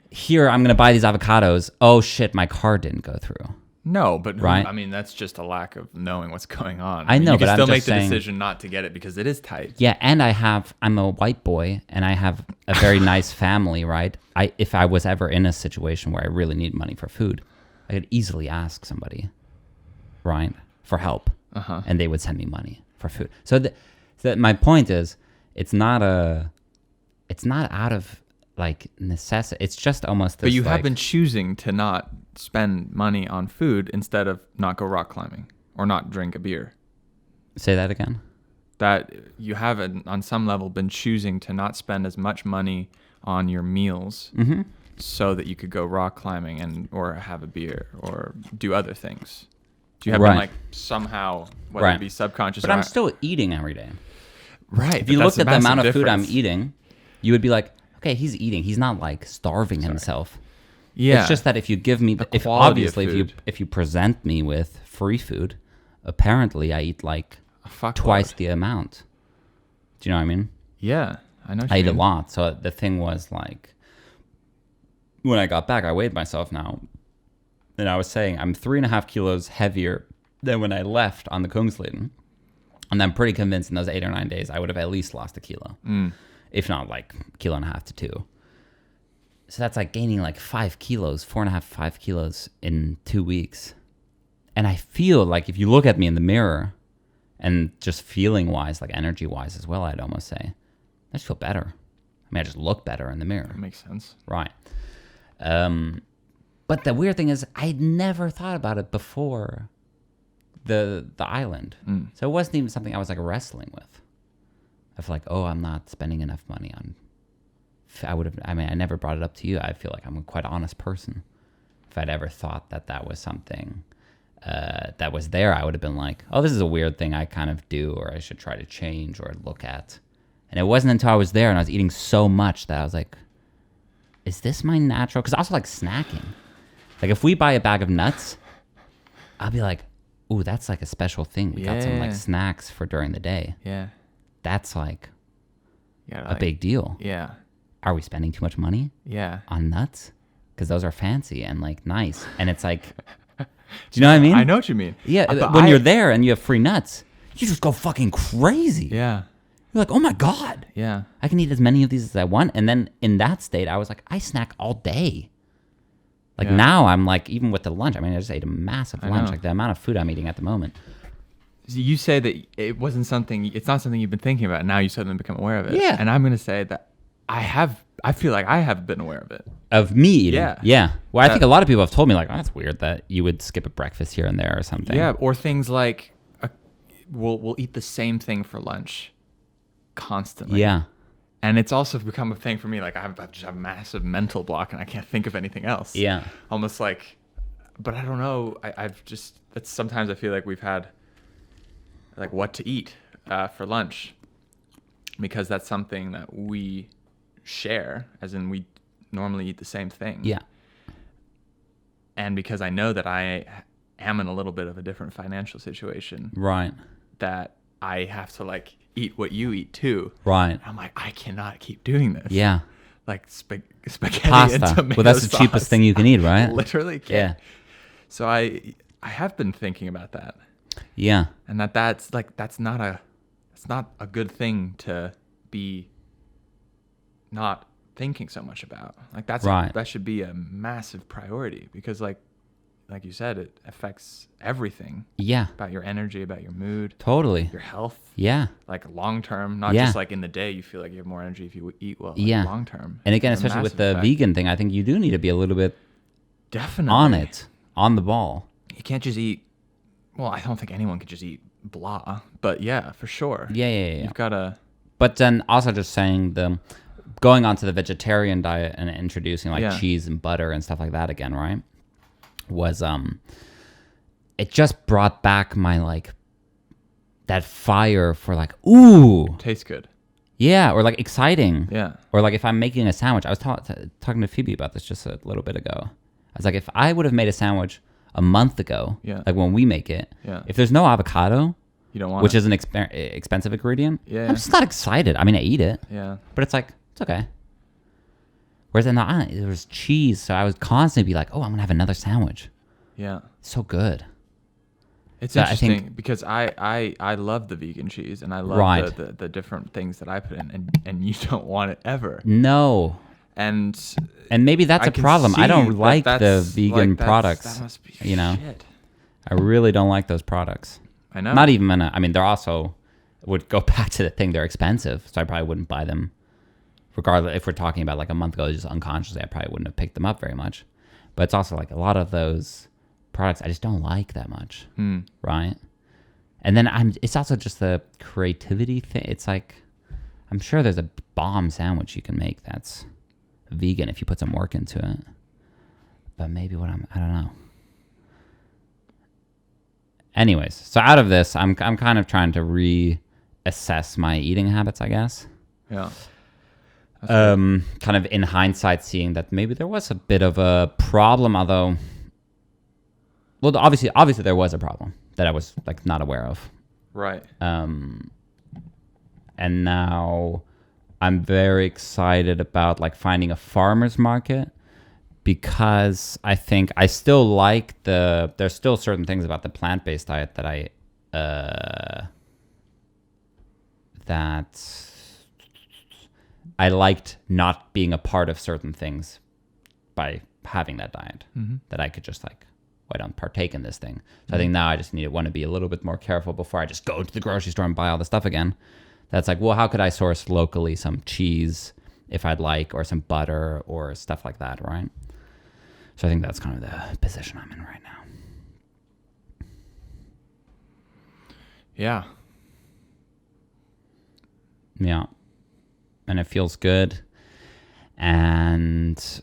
here, I'm going to buy these avocados. Oh, shit, my car didn't go through. No, but right? I mean, that's just a lack of knowing what's going on. I know, you can but still I'm make just the saying, decision not to get it because it is tight. Yeah, and I'm a white boy, and I have a very nice family, right? If I was ever in a situation where I really need money for food, I could easily ask somebody, right, for help, and they would send me money for food. So my point is, it's not out of like necessity. It's just almost this, but you have been choosing to not spend money on food instead of not go rock climbing or not drink a beer. Say that again. That you have on some level been choosing to not spend as much money on your meals so that you could go rock climbing or have a beer or do other things. Do you have been like somehow, whether it be subconscious but I'm still eating every day. Right. If you looked at the amount of food I'm eating, you would be like, okay, he's eating. He's not like starving himself. Yeah. It's just that if you give me, if you present me with free food, apparently I eat like twice the amount. Do you know what I mean? Yeah, I know. I eat a lot. So the thing was like, when I got back, I weighed myself now, and I was saying I'm 3.5 kilos heavier than when I left on the Kungsleden, and I'm pretty convinced in those 8 or 9 days I would have at least lost a kilo, if not like 1.5 kilos to 2. So that's like gaining like 5 kilos, 4.5, 5 kilos in 2 weeks. And I feel like if you look at me in the mirror and just feeling wise, like energy wise as well, I'd almost say, I just feel better. I mean, I just look better in the mirror. That makes sense. Right. But the weird thing is I'd never thought about it before the island. So it wasn't even something I was like wrestling with. Of like, oh, I'm not spending enough money on... I never brought it up to you. I feel like I'm a quite honest person. If I'd ever thought that was something that was there, I would have been like, oh, this is a weird thing I kind of do, or I should try to change or look at. And it wasn't until I was there and I was eating so much that I was like, is this my natural? Because I also like snacking. Like if we buy a bag of nuts, I'll be like, ooh, that's like a special thing. We got some like snacks for during the day. Yeah. That's like a big deal. Yeah. Are we spending too much money? Yeah. On nuts? Because those are fancy and like nice. And it's like, do you know what I mean? I know what you mean. Yeah. When you're there and you have free nuts, you just go fucking crazy. Yeah. You're like, oh my God. Yeah. I can eat as many of these as I want. And then in that state, I was like, I snack all day. Like now I'm like, even with the lunch, I mean, I just ate a massive lunch. Like the amount of food I'm eating at the moment. You say that it's not something you've been thinking about. Now you suddenly become aware of it. Yeah. And I'm going to say that I feel like I have been aware of it. Of me eating? Yeah. Yeah. Well, I think a lot of people have told me like, oh, that's weird that you would skip a breakfast here and there or something. Yeah. Or things like we'll eat the same thing for lunch constantly. Yeah. And it's also become a thing for me. Like I just have a massive mental block and I can't think of anything else. Yeah. Almost like, but I don't know. That's sometimes I feel like we've had like what to eat for lunch, because that's something that we share, as in we normally eat the same thing. Yeah. And because I know that I am in a little bit of a different financial situation. Right. That I have to like eat what you eat too. Right. I'm like, I cannot keep doing this. Yeah. Like spaghetti pasta. and tomato Well, that's sauce. the cheapest thing you can eat, right? Literally can't. Yeah. So I have been thinking about that. Yeah. And that's not a good thing to be not thinking so much about. Like that should be a massive priority, because like you said, it affects everything. Yeah. About your energy, about your mood. Totally. Your health. Yeah. Like long term, not just like in the day you feel like you have more energy if you eat well. Like long term. And again, especially with the vegan thing, I think you do need to be a little bit definitely on the ball. You can't just eat. Well, I don't think anyone could just eat blah, but yeah, for sure. Yeah. You've got to. But then also just saying going onto the vegetarian diet and introducing like cheese and butter and stuff like that again, right? Was it just brought back my like that fire for like, ooh, tastes good. Yeah, or like exciting. Yeah. Or like if I'm making a sandwich, I was talking to Phoebe about this just a little bit ago. I was like, if I would have made a sandwich a month ago, like when we make it, if there's no avocado, you don't want which is an expensive ingredient, I'm just not excited. I mean, I eat it, but it's like, it's okay. Whereas in the island, there was cheese, so I would constantly be like, oh, I'm gonna have another sandwich. Yeah. It's so good. It's interesting because I love the vegan cheese and I love the different things that I put in, and you don't want it ever. No. And maybe that's a problem. I don't like the vegan products. That must be shit. I really don't like those products. I know. Not even I mean, they're also would go back to the thing. They're expensive, so I probably wouldn't buy them. Regardless, if we're talking about like a month ago, just unconsciously, I probably wouldn't have picked them up very much. But it's also like a lot of those products I just don't like that much, right? And then it's also just the creativity thing. It's like I'm sure there's a bomb sandwich you can make that's vegan if you put some work into it. But maybe I don't know. Anyways, so out of this, I'm kind of trying to reassess my eating habits, I guess. Yeah. Kind of in hindsight, seeing that maybe there was a bit of a problem, although. Well, obviously there was a problem that I was like not aware of. Right. And now I'm very excited about like finding a farmer's market because I think I still like there's still certain things about the plant-based diet that I liked not being a part of certain things by having that diet, that I could just like, I don't partake in this thing. So I think now I just want to be a little bit more careful before I just go to the grocery store and buy all the stuff again. That's like, well, how could I source locally some cheese if I'd like, or some butter or stuff like that, right? So I think that's kind of the position I'm in right now. Yeah. Yeah. And it feels good. And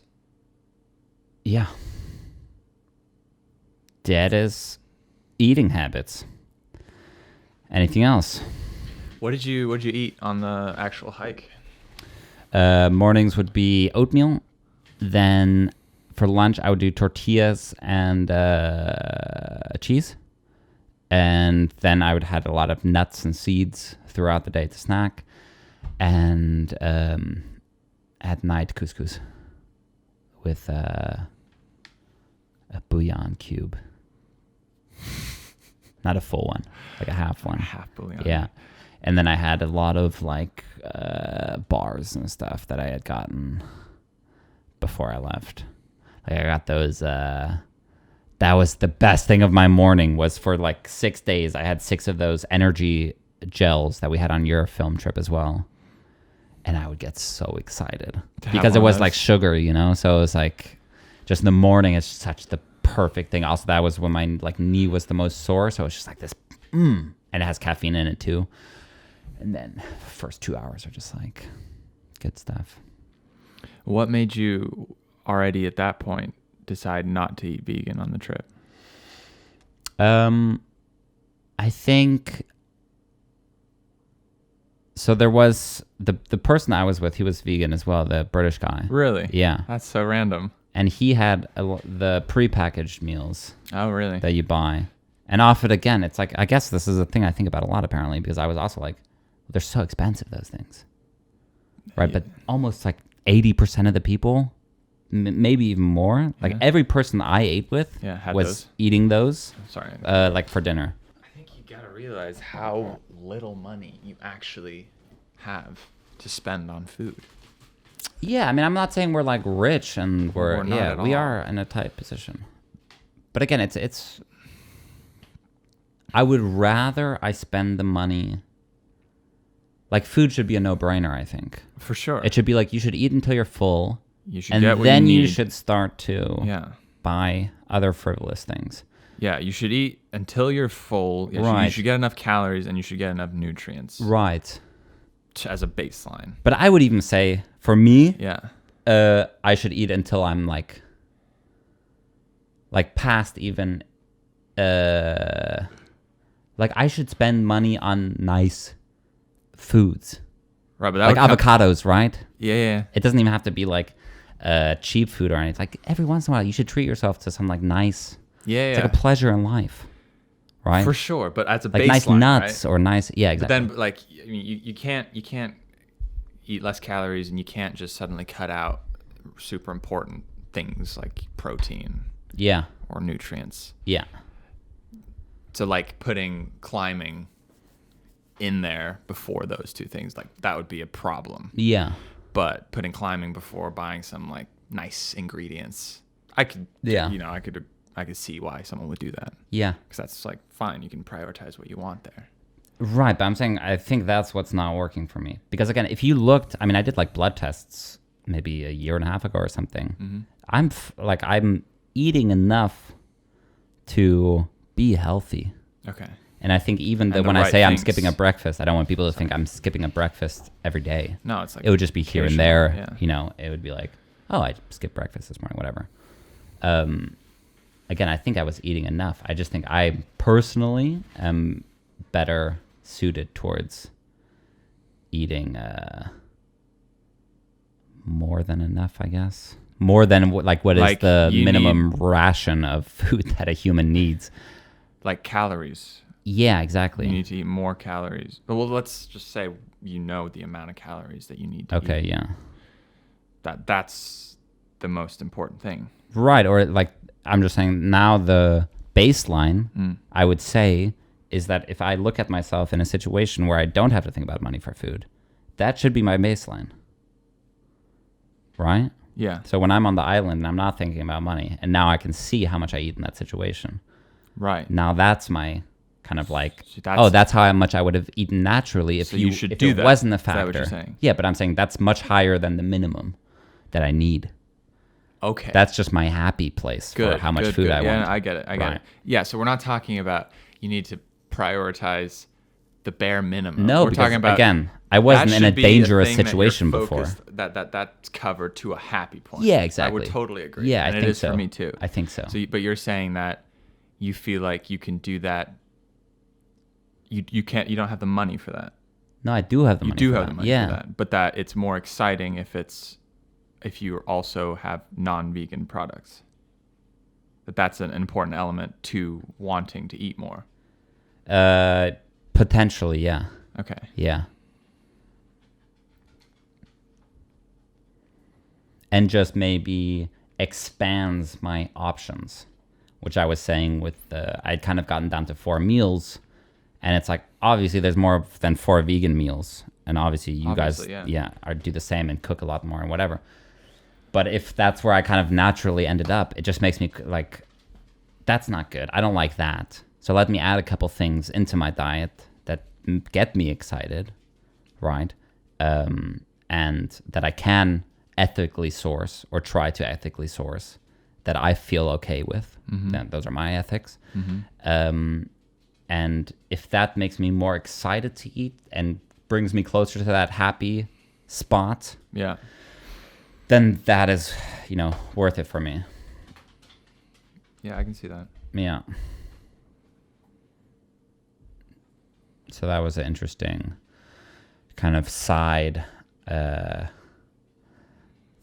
yeah. That is eating habits. Anything else? What did you eat on the actual hike? Mornings would be oatmeal. Then for lunch, I would do tortillas and cheese. And then I would have a lot of nuts and seeds throughout the day to snack. And at night, couscous with a bouillon cube. Not a full one, like a half one. Half bouillon. Yeah. And then I had a lot of like bars and stuff that I had gotten before I left. Like I got those. That was the best thing of my morning. Was for like 6 days. I had 6 of those energy gels that we had on your film trip as well. And I would get so excited because it was like sugar, So it was like just in the morning. It's such the perfect thing. Also, that was when my like knee was the most sore, so it's just like this, and it has caffeine in it too. And then first 2 hours are just like good stuff. What made you already at that point decide not to eat vegan on the trip? I think so. There was the person I was with. He was vegan as well. The British guy. Really? Yeah. That's so random. And he had the prepackaged meals. Oh, really? That you buy. And off it again, it's like, I guess this is a thing I think about a lot apparently, because I was also like, they're so expensive, those things. Right? Yeah. But almost like 80% of the people, maybe even more, like every person I ate with was eating those. Sorry. Like for dinner. I think you got to realize how little money you actually have to spend on food. Yeah, I mean, I'm not saying we're like rich and we are in a tight position. But again, it's I would rather I spend the money. Like food should be a no-brainer, I think. For sure. It should be like you should eat until you're full. You should get what you need. You should start to buy other frivolous things. Yeah, you should eat until you're full. Right. You should get enough calories and you should get enough nutrients. Right. As a baseline. But I would even say, for me, I should eat until I'm like past even like I should spend money on nice foods. Right, but like avocados, right? Yeah. It doesn't even have to be like cheap food or anything. Like every once in a while, you should treat yourself to some like nice. Yeah. It's like a pleasure in life, right? For sure, but as a like baseline, nice nuts right? or nice, yeah, exactly. But then, like, I mean, you can't eat less calories, and you can't just suddenly cut out super important things like protein, yeah, or nutrients. Yeah. So like putting climbing in there before those two things, like that would be a problem. Yeah. But putting climbing before buying some like nice ingredients, I could, I could see why someone would do that. Yeah. Because that's like fine. You can prioritize what you want there. Right. But I'm saying, I think that's what's not working for me. Because again, if you looked, I mean, I did like blood tests maybe a year and a half ago or something. Mm-hmm. I'm eating enough to be healthy. Okay. And I think even when I say I'm skipping a breakfast, I don't want people to think I'm skipping a breakfast every day. No, it's like it would just be here and there. Yeah. You know, it would be like, oh, I skipped breakfast this morning, whatever. Again, I think I was eating enough. I just think I personally am better suited towards eating more than enough, I guess. More than what is the minimum ration of food that a human needs. Like calories. Yeah, exactly. You need to eat more calories. Well, let's just say the amount of calories that you need to eat. Okay, yeah. That's the most important thing. Right, or like I'm just saying now the baseline, I would say, is that if I look at myself in a situation where I don't have to think about money for food, that should be my baseline. Right? Yeah. So when I'm on the island and I'm not thinking about money, and now I can see how much I eat in that situation. Right. Now that's my kind of like, that's how much I would have eaten naturally if it wasn't a factor. Is that what you're saying? Yeah, but I'm saying that's much higher than the minimum that I need. Okay. That's just my happy place for how much food I want. Yeah, I get it. I get it. Yeah, so we're not talking about you need to prioritize the bare minimum. No, we're talking about, again, I wasn't in a dangerous situation before. That's covered to a happy point. Yeah, exactly. I would totally agree. Yeah, I think so. It is for me too. I think so. But you're saying that you feel like you can do that. You don't have the money for that. No, I do have the money. You do have the money for that. But that it's more exciting if you also have non-vegan products. That's an important element to wanting to eat more. Potentially, yeah. Okay. Yeah. And just maybe expands my options, which I was saying with I'd kind of gotten down to 4 meals, and it's like, obviously there's more than 4 vegan meals, and obviously you guys do the same and cook a lot more and whatever. But if that's where I kind of naturally ended up, it just makes me like, that's not good. I don't like that. So let me add a couple things into my diet that get me excited, right? And that I can ethically source or try to ethically source that I feel okay with. Mm-hmm. Those are my ethics. Mm-hmm. And if that makes me more excited to eat and brings me closer to that happy spot, then that is, worth it for me. Yeah, I can see that. Yeah. So that was an interesting kind of side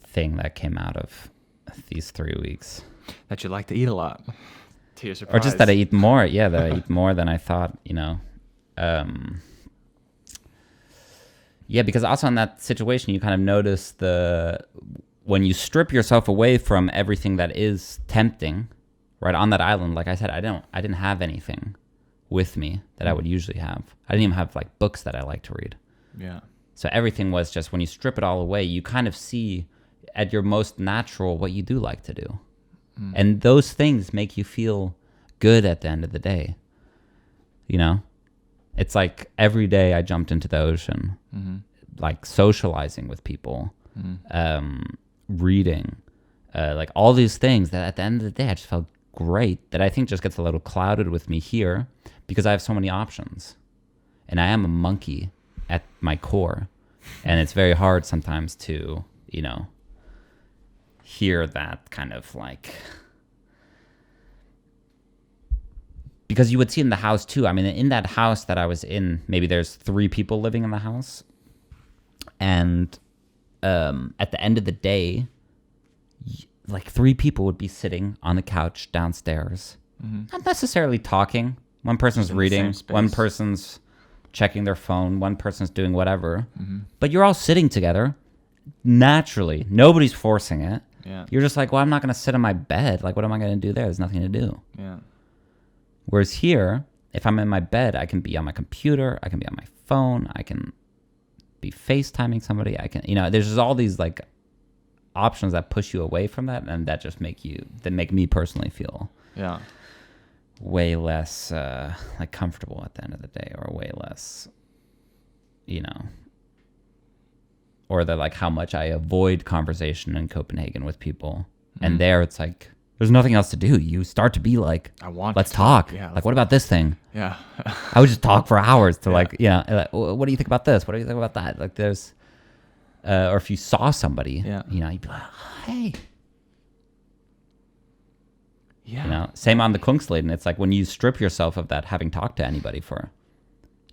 thing that came out of these 3 weeks. That you like to eat a lot, to your surprise. Or just that I eat more. Yeah, that I eat more than I thought, Yeah, because also in that situation, you kind of notice when you strip yourself away from everything that is tempting, right, on that island, like I said, I didn't have anything with me that I would usually have. I didn't even have like books that I like to read. Yeah. So everything was just, when you strip it all away, you kind of see at your most natural what you do like to do. And those things make you feel good at the end of the day. It's like every day I jumped into the ocean, like socializing with people, reading, like all these things that at the end of the day I just felt great, that I think just gets a little clouded with me here because I have so many options. And I am a monkey at my core. And it's very hard sometimes to, hear that kind of like because you would see in the house too. I mean, in that house that I was in, maybe there's 3 people living in the house. And at the end of the day, like 3 people would be sitting on the couch downstairs, not necessarily talking. One person's reading, one person's checking their phone, one person's doing whatever. But you're all sitting together naturally. Nobody's forcing it. Yeah. You're just like, well, I'm not going to sit on my bed. Like, what am I going to do there? There's nothing to do. Yeah. Whereas here, if I'm in my bed, I can be on my computer. I can be on my phone. I can be FaceTiming somebody. I can, there's just all these like options that push you away from that, and that just make me personally feel way less like comfortable at the end of the day, or way less, or the like how much I avoid conversation in Copenhagen with people. And there it's like there's nothing else to do. You start to be like, let's talk. Yeah, like, what about this thing? Yeah. I would just talk for hours to like, like, what do you think about this? What do you think about that? Like there's, or if you saw somebody, you'd be like, hey. Yeah. Same on the Kungsleden. It's like when you strip yourself of that, having talked to anybody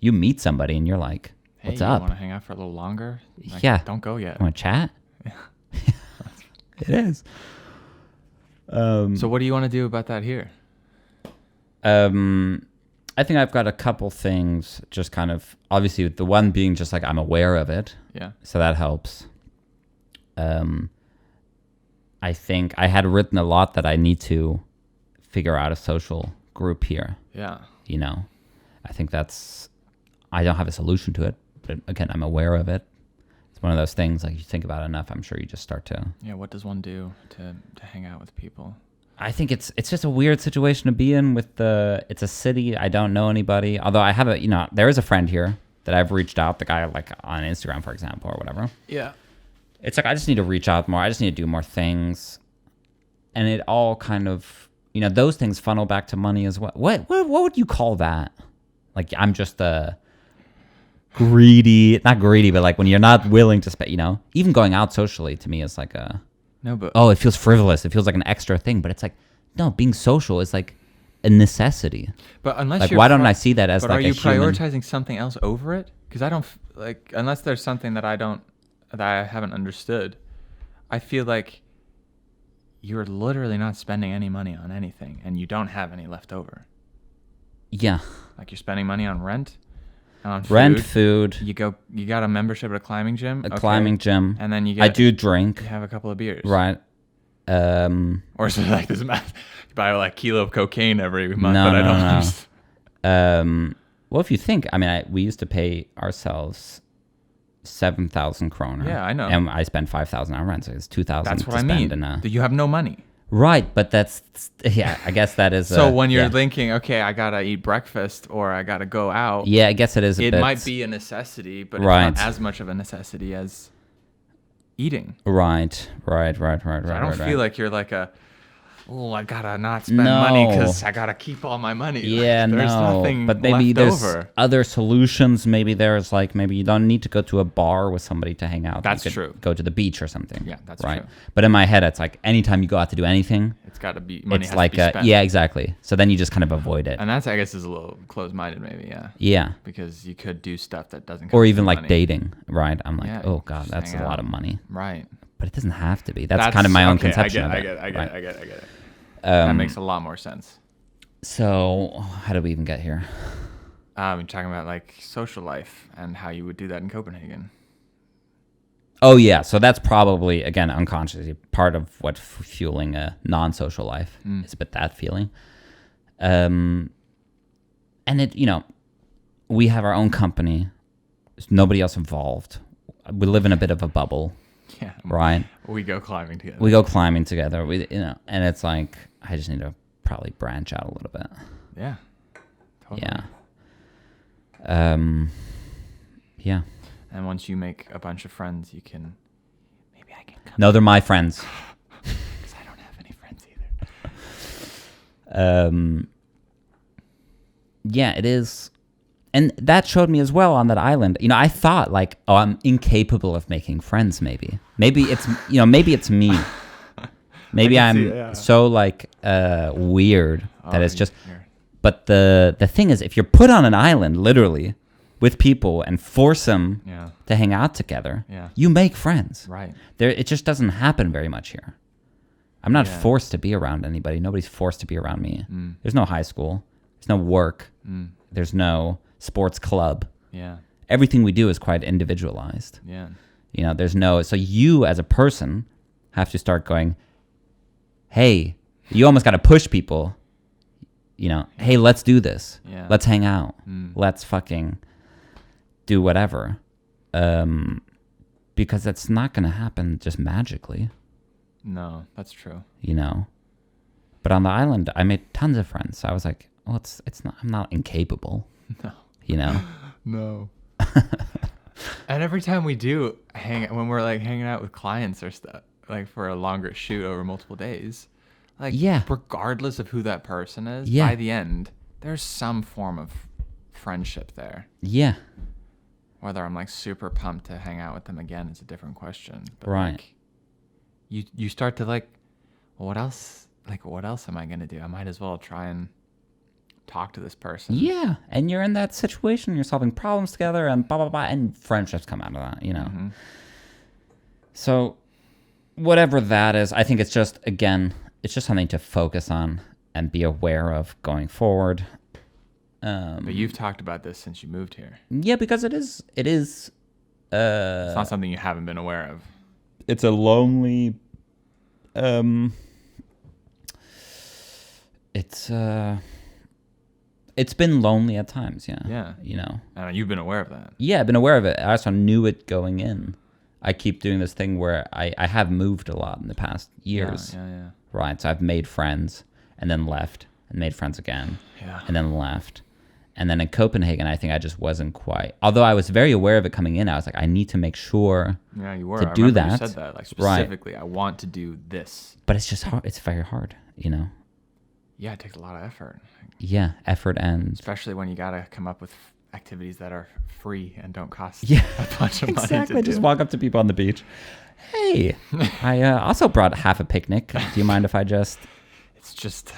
you meet somebody and you're like, what's up? Want to hang out for a little longer? Like, don't go yet. Want to chat? Yeah. It is. So what do you want to do about that here? I think I've got a couple things, just kind of, obviously the one being just like I'm aware of it. Yeah. So that helps. I think I had written a lot that I need to figure out a social group here. Yeah. I think I don't have a solution to it, but again, I'm aware of it. It's one of those things, like you think about it enough, I'm sure you just start to. Yeah. What does one do to hang out with people? I think it's just a weird situation to be in it's a city. I don't know anybody. Although I have there is a friend here that I've reached out, the guy like on Instagram, for example, or whatever. Yeah. It's like, I just need to reach out more. I just need to do more things. And it all kind of, those things funnel back to money as well. What would you call that? Like, I'm just not greedy, but like when you're not willing to spend, even going out socially to me is like it feels frivolous. It feels like an extra thing, but it's like, no, being social is like a necessity. But unless why don't I see that as like a human? But are you prioritizing something else over it? Because I don't unless there's something that I haven't understood, I feel like you're literally not spending any money on anything, and you don't have any left over. Yeah. Like you're spending money on rent, on food. You got a membership at a climbing gym. Climbing gym. And then I do drink. You have a couple of beers. Right. Or something like this. You buy like a kilo of cocaine every month, but I don't know. Well, if you think, we used to pay ourselves 7,000 kroner. Yeah, I know. And I spend 5,000 on rent, so it's 2,000. That's what I mean. You have no money. Right, but I guess that is. So when you're thinking, okay, I gotta eat breakfast or I gotta go out. Yeah, I guess it is. It might be a necessity, but it's not as much of a necessity as eating. Right. I don't feel like you're like I gotta not spend money because I gotta keep all my money. Yeah, like, there's nothing but maybe there's over. Other solutions. Maybe there's maybe you don't need to go to a bar with somebody to hang out. That's true. Go to the beach or something. Yeah, that's right. True. But in my head, it's like anytime you go out to do anything, it's got to be money. It's like spent. Yeah, exactly. So then you just kind of avoid it. And that's, I guess, is a little closed-minded, maybe. Yeah. Yeah. Because you could do stuff that doesn't. Or even like dating, right? I'm like, oh god, that's a lot of money. Right. But it doesn't have to be. That's kind of my own conception of it. I get it. That makes a lot more sense. So, how did we even get here? We're talking about like social life and how you would do that in Copenhagen. Oh yeah, so that's probably, again, unconsciously part of what's fueling a non-social life. Is a bit that feeling. And it, we have our own company. There's nobody else involved. We live in a bit of a bubble. Yeah. Right. We go climbing together. And it's like, I just need to probably branch out a little bit. Yeah. Totally. Yeah. Yeah. And once you make a bunch of friends, maybe I can come. No, they're my friends. Because I don't have any friends either. Yeah, it is. And that showed me as well on that island. I thought like, oh, I'm incapable of making friends. Maybe it's, maybe it's me. Maybe I'm so like weird that it's just. But the thing is, if you're put on an island, literally, with people and force them to hang out together, you make friends. Right. It just doesn't happen very much here. I'm not forced to be around anybody. Nobody's forced to be around me. There's no high school. There's no work. There's no sports club. Yeah. Everything we do is quite individualized. Yeah. You know, there's no... So you, as a person, have to start going, hey, you almost got to push people, you know, hey, let's do this. Yeah. Let's hang out. Let's fucking do whatever. Because that's not going to happen just magically. No, that's true. You know? But on the island, I made tons of friends. So I was like, oh, it's not... I'm not incapable. No. You know? No. And every time we do when we're like hanging out with clients or stuff, like for a longer shoot over multiple days, like regardless of who that person is, by the end, there's some form of friendship there. Yeah. Whether I'm like super pumped to hang out with them again is a different question. But like, you start to like, well, what else? Like, what else am I gonna do? I might as well try and talk to this person. Yeah, and you're in that situation. You're solving problems together, and blah blah blah, and friendships come out of that. You know. Mm-hmm. So, whatever that is, I think it's just something to focus on and be aware of going forward. But you've talked about this since you moved here. Yeah, because it is. It's not something you haven't been aware of. It's a lonely. It's been lonely at times, yeah. Yeah. You know. You've been aware of that. Yeah, I've been aware of it. I also knew it going in. I keep doing this thing where I have moved a lot in the past years. Yeah. Right. So I've made friends and then left and made friends again. Yeah. And then left. And then in Copenhagen, I think I just wasn't quite. Although I was very aware of it coming in, I was like, I need to make sure. Yeah, you were. To do that. You said that, like specifically. Right. I want to do this. But it's just hard. It's very hard, you know. Yeah, it takes a lot of effort. Yeah, effort and... Especially when you got to come up with activities that are free and don't cost a bunch of money to do. Just walk up to people on the beach. Hey, I also brought half a picnic. Do you mind if I just... It's just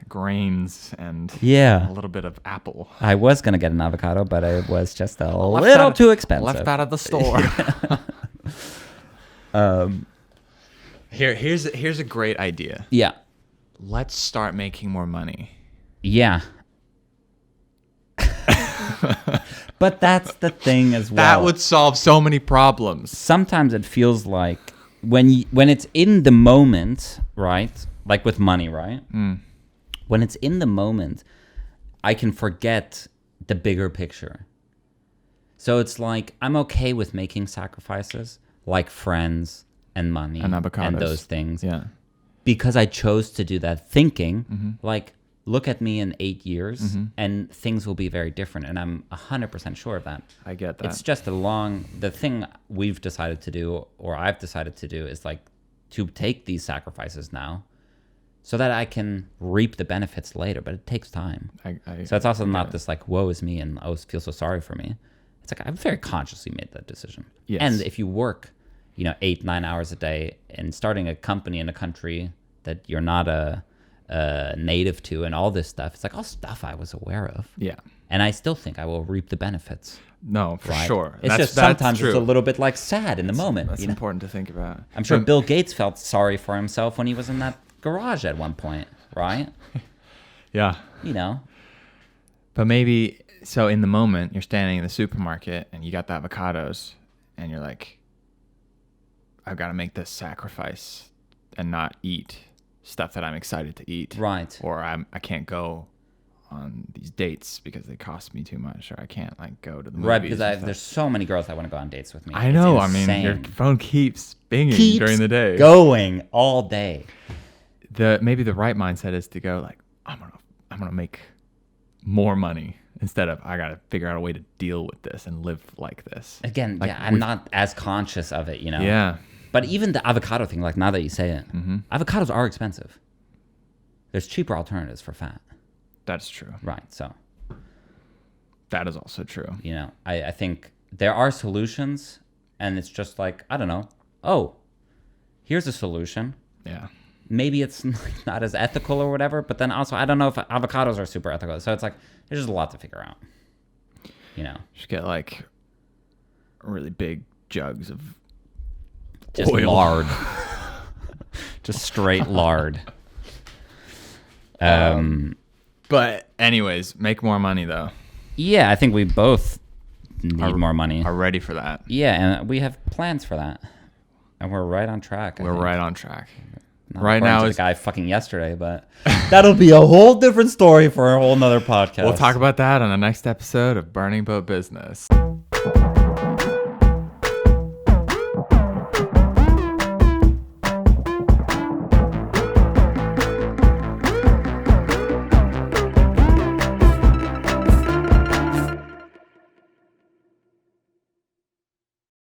grains and a little bit of apple. I was going to get an avocado, but it was just a little too expensive. Left out of the store. Here's a great idea. Yeah. Let's start making more money. Yeah. But that's the thing as well. That would solve so many problems. Sometimes it feels like when it's in the moment, right? Like with money, right? When it's in the moment, I can forget the bigger picture. So it's like I'm okay with making sacrifices like friends and money and avocados and those things. Yeah. Because I chose to do that thinking, like, look at me in 8 years and things will be very different. And I'm 100% sure of that. I get that. It's just the thing we've decided to do, or I've decided to do, is like to take these sacrifices now so that I can reap the benefits later. But it takes time. So it's also not this like, woe is me and I feel so sorry for me. It's like I've very consciously made that decision. Yes. And if you work 8-9 hours a day and starting a company in a country that you're not a native to and all this stuff, it's like all stuff I was aware of. Yeah. And I still think I will reap the benefits. No, for sure. It's just sometimes it's a little bit like sad in the moment. That's important to think about. I'm sure Bill Gates felt sorry for himself when he was in that garage at one point, right? Yeah. But maybe, so in the moment, you're standing in the supermarket and you got the avocados and you're like, I've got to make this sacrifice and not eat stuff that I'm excited to eat. Right. Or I can't go on these dates because they cost me too much, or I can't like go to the movies. Right, because there's so many girls that want to go on dates with me. I know. I mean, your phone keeps binging during the day. Going all day. Maybe the right mindset is to go like, I'm gonna make more money instead of I gotta figure out a way to deal with this and live like this. Again, like, I'm not as conscious of it, Yeah. But even the avocado thing, like now that you say it, avocados are expensive. There's cheaper alternatives for fat. That's true. Right. So that is also true. I think there are solutions, and it's just like, I don't know. Oh, here's a solution. Yeah. maybe it's not as ethical or whatever, but then also I don't know if avocados are super ethical. So it's like there's just a lot to figure out. Just get like really big jugs of just oil. Lard. Just straight lard. But anyways, make more money though. Yeah, I think we both need more money. Are ready for that. Yeah, and we have plans for that. And we're right on track. We're right on track. Not right now is the guy fucking yesterday, but that'll be a whole different story for a whole nother podcast. We'll talk about that on the next episode of Burning Boat Business.